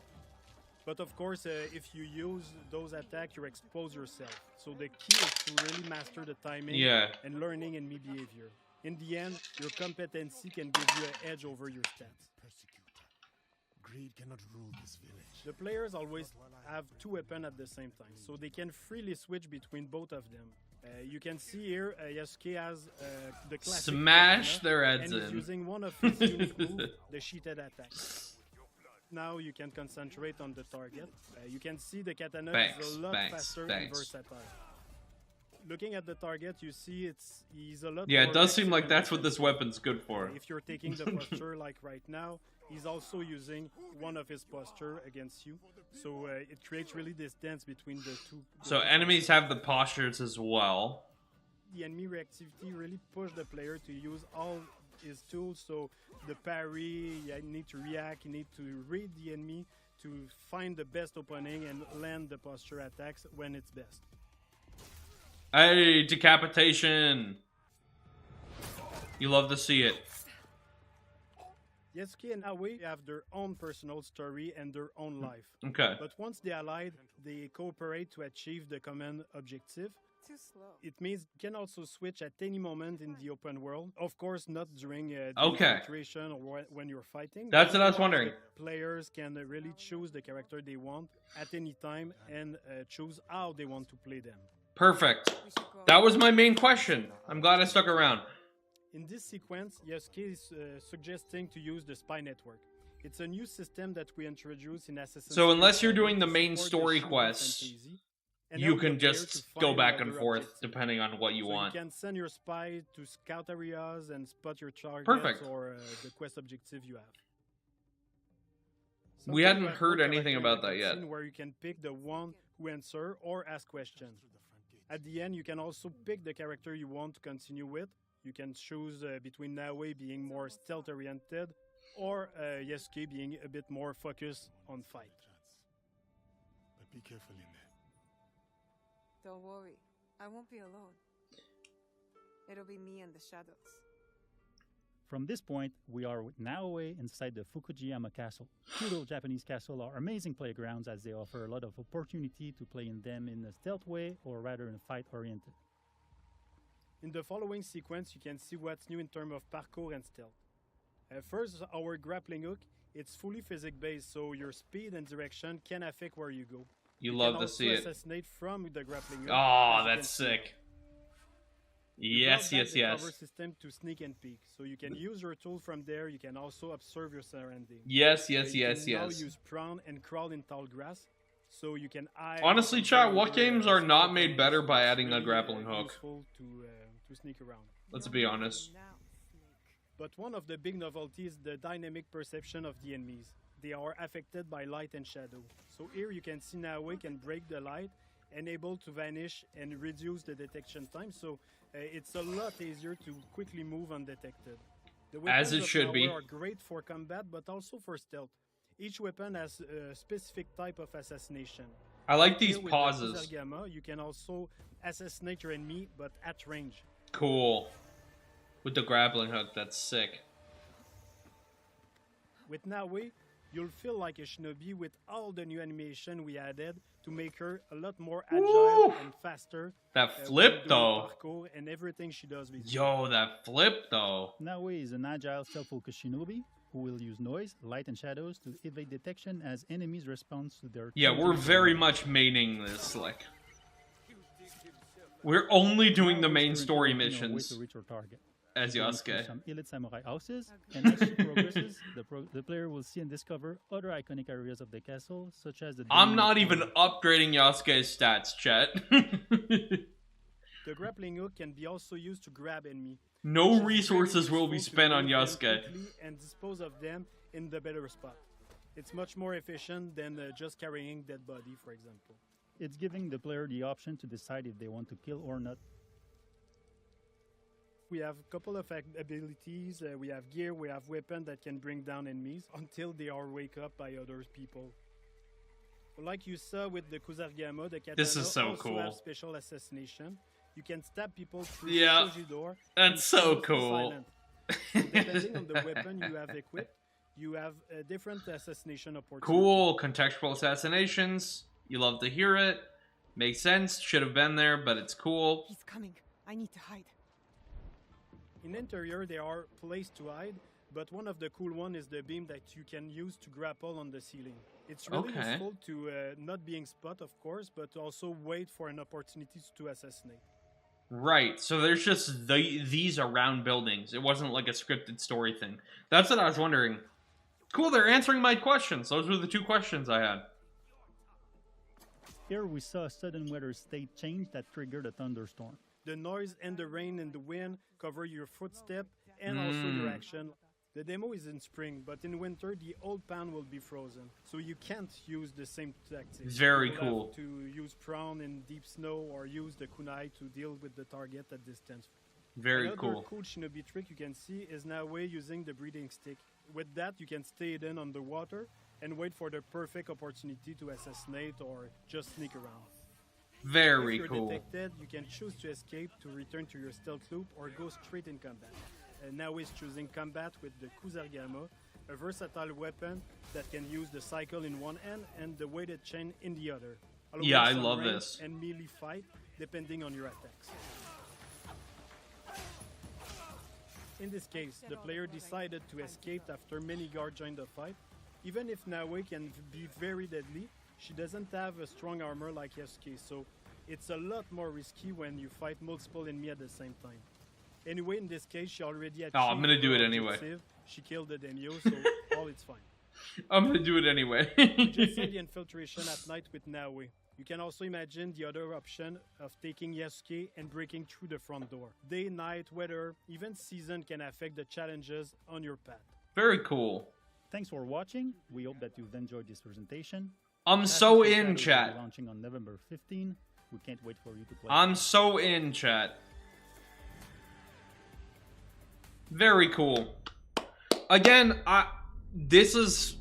But of course, if you use those attacks, you expose yourself. So the key is to really master the timing Yeah. and learning enemy behavior. In the end, your competency can give you an edge over your stats. Greed cannot rule this village. The players always have two weapons at the same time, so they can freely switch between both of them. You can see here, Yasuke has the classic Smash katana, their heads and he's in. using one of his unique moves, the sheeted attack. Now you can concentrate on the target. You can see the katana is a lot faster and versatile. Looking at the target, you see he's a lot Yeah, more it does seem active like and that's what this weapon's good for. if you're taking the posture like right now, he's also using one of his posture against you. So it creates really this dance between the two. So enemies have the postures as well. The enemy reactivity really pushed the player to use all his tools. So the parry, you need to react, you need to read the enemy to find the best opening and land the posture attacks when it's best. Hey, decapitation! You love to see it. Yasuke and Aoi have their own personal story and their own life. Okay. But once they allied, they cooperate to achieve the common objective. Too slow. It means you can also switch at any moment in the open world. Of course, not during the Okay. infiltration or when you're fighting. That's what I was Otherwise, wondering. the players can really choose the character they want at any time and choose how they want to play them. Perfect. That was my main question. I'm glad I stuck around. In this sequence, Yasuke is suggesting to use the Spy Network. It's a new system that we introduced in Assassin's So Creed unless you're 7 doing the to main support story shooting quests, fantasy. and you help the can player just to go find back and other forth objectives. depending on what you So want. You can send your spy to scout areas and spot your targets Perfect. or the quest objective you have. We Sometimes hadn't you have heard no anything character in about the that yet. cutscene where you can pick the one who answer or ask questions. At the end, you can also pick the character you want to continue with. You can choose between Naue being more stealth-oriented or Yasuke being a bit more focused on fight. But be careful in there. Don't worry, I won't be alone. It'll be me and the shadows. From this point, we are with Naoe inside the Fukujiyama Castle. Feudal Japanese castles are amazing playgrounds as they offer a lot of opportunity to play in them in a stealth way or rather in a fight-oriented. In the following sequence, you can see what's new in terms of parkour and stealth. First, our grappling hook. It's fully physics-based, so your speed and direction can affect where you go. You can love to also see it. assassinate from the grappling hook. Oh, as you that's can see. sick. You Yes, brought back yes, the yes. cover system to sneak and peek, so you can use your tool from there. You can also observe your surroundings. Yes, yes, You yes, can now yes. use prone and crawl in tall grass, so you can hide. Honestly, you can chat, go what over, games are not spot made things, better so by it's adding a really, grappling hook? Useful to sneak around. Let's be honest. But one of the big novelties is the dynamic perception of the enemies. They are affected by light and shadow. So here you can see Naue can break the light and able to vanish and reduce the detection time. So it's a lot easier to quickly move undetected. The As weapons it of should Naue be. are great for combat, but also for stealth. Each weapon has a specific type of assassination. I like these Here with the pauses. Kusarigama, you can also assassinate your enemy, but at range. Cool. With the grappling hook, that's sick. With Naue, you'll feel like a shinobi with all the new animation we added to make her a lot more agile and faster. That when flip, doing though. Parkour and everything she does with Yo, that flip, though. Naue is an agile, self-focused shinobi who will use noise, light, and shadows to evade detection as enemies respond to their... Yeah, we're very much maining this, like... We're only doing the main story Way missions to reach our target. as Going through Yasuke. some elite samurai houses, and as she progresses, the player will see and discover other iconic areas of the castle, such as the... I'm not Demonic even Corner. upgrading Yasuke's stats, chat. The grappling hook can be also used to grab enemy. No which is resources very will be useful to spent on move them Yasuke. quickly and dispose of them in the better spot. It's much more efficient than just carrying dead body, for example. It's giving the player the option to decide if they want to kill or not. We have a couple of abilities. We have gear, we have weapon that can bring down enemies until they are wake up by other people. Like you saw with the Kusarigama, the katana This is so also cool. have special assassination. You can stab people through Yeah, the shoji door. that's and so still be cool. silent. So depending on the weapon you have equipped, you have a different assassination opportunity. Cool. Contextual assassinations. You love to hear it. Makes sense. Should have been there, but it's cool. He's coming. I need to hide. In interior, there are places to hide, but one of the cool one is the beam that you can use to grapple on the ceiling. It's really Okay. useful to not being spot, of course, but also wait for an opportunity to assassinate. Right, so there's just these around buildings. It wasn't like a scripted story thing. That's what I was wondering. Cool, they're answering my questions. Those were the two questions I had. Here we saw a sudden weather state change that triggered a thunderstorm. The noise and the rain and the wind cover your footstep and also your action. The demo is in spring, but in winter the old pan will be frozen, so you can't use the same tactics. Very You'll cool. have to use prawn in deep snow or use the kunai to deal with the target at distance. Very Another cool. cool shinobi trick you can see is Naue using the breathing stick. With that, you can stay hidden underwater and wait for the perfect opportunity to assassinate or just sneak around. Very If you're cool. detected, you can choose to escape to return to your stealth loop or go straight in combat. Now is choosing combat with the Kusarigama, a versatile weapon that can use the cycle in one hand and the weighted chain in the other. allowing Yeah, I some love range this. And melee fight depending on your attacks. In this case, the player decided to escape after many guards joined the fight. Even if Naue can be very deadly, she doesn't have a strong armor like Yasuke, so it's a lot more risky when you fight multiple enemies at the same time. Anyway, in this case, she already achieved I'm gonna do her it anyway. objective. She killed the daimyo, so all it's fine. I'm gonna do it anyway. Just say the infiltration at night with Naue. You can also imagine the other option of taking Yasuke and breaking through the front door. Day, night, weather, even season can affect the challenges on your path. Very cool. Thanks for watching. We hope that you've enjoyed this presentation. I'm Assassin's so Creed in, Shadows will be chat. launching on November 15. We can't wait for you to play. I'm so in, chat. Very cool. Again, this is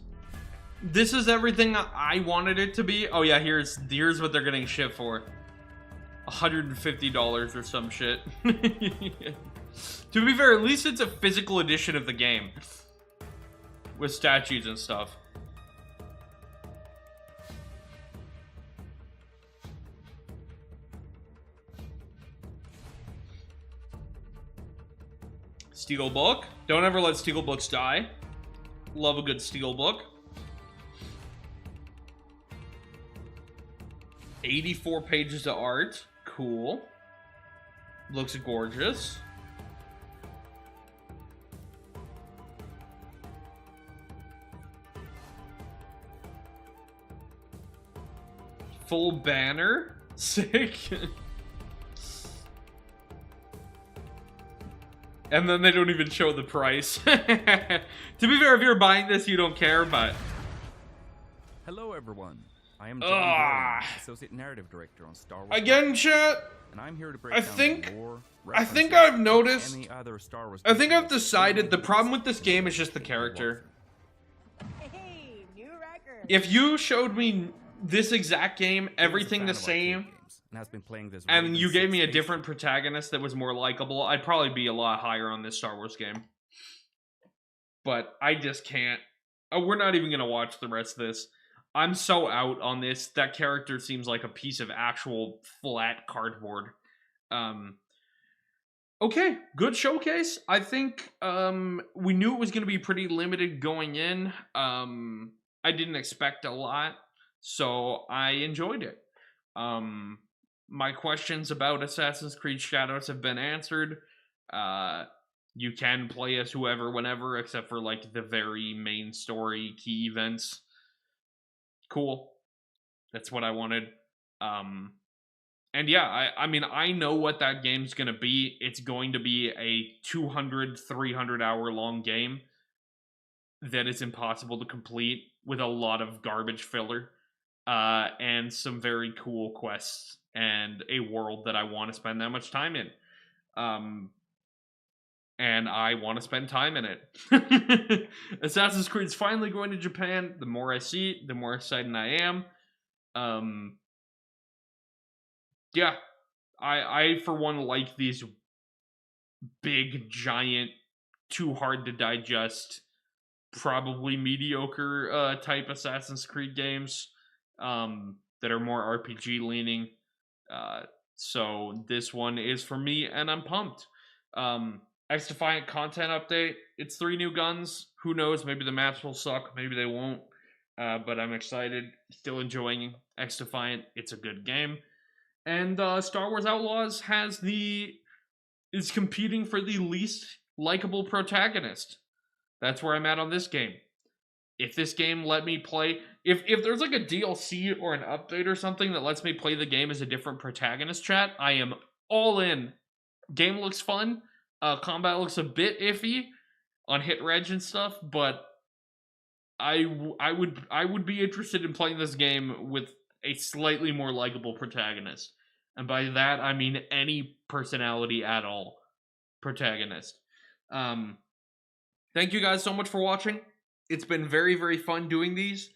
everything I wanted it to be. Oh yeah, here's what they're getting shipped for. $150 or some shit. To be fair, at least it's a physical edition of the game. With statues and stuff. Steelbook. Don't ever let Steelbooks die. Love a good Steelbook. 84 pages of art. Cool. Looks gorgeous. Full banner. Sick. And then they don't even show the price. To be fair, if you're buying this, you don't care, but... Hello, everyone. I am John Gordon, Associate Narrative Director on Star Wars. Again, chat. And I'm here to break I down think... the lore, I think references, I've noticed... any other Star Wars I think I've decided the problem with this game is just the character. Hey, new record. If you showed me this exact game, everything the same, and has been playing this and you gave me a different protagonist that was more likable, I'd probably be a lot higher on this Star Wars game. But I just can't. Oh, we're not even going to watch the rest of this. I'm so out on this. That character seems like a piece of actual flat cardboard. Okay, good showcase. I think we knew it was going to be pretty limited going in. I didn't expect a lot, so I enjoyed it. My questions about Assassin's Creed Shadows have been answered. You can play as whoever, whenever, except for like the very main story key events. Cool. That's what I wanted. And yeah, I mean, I know what that game's going to be. It's going to be a 200, 300 hour long game that is impossible to complete with a lot of garbage filler and some very cool quests and a world that I want to spend that much time in. And I want to spend time in it. Assassin's Creed's finally going to Japan. The more I see it, the more excited I am. Yeah, I for one like these big, giant, too hard to digest, probably mediocre type Assassin's Creed games that are more RPG leaning. So this one is for me, and I'm pumped. X-Defiant content update. It's 3 new guns. Who knows? Maybe the maps will suck. Maybe they won't. But I'm excited. Still enjoying X-Defiant. It's a good game. And Star Wars Outlaws is competing for the least likable protagonist. That's where I'm at on this game. If this game let me play... If there's like a DLC or an update or something that lets me play the game as a different protagonist, chat, I am all in. Game looks fun. Combat looks a bit iffy on hit reg and stuff, but I would be interested in playing this game with a slightly more likable protagonist. And by that, I mean any personality at all protagonist. Thank you guys so much for watching. It's been very, very fun doing these.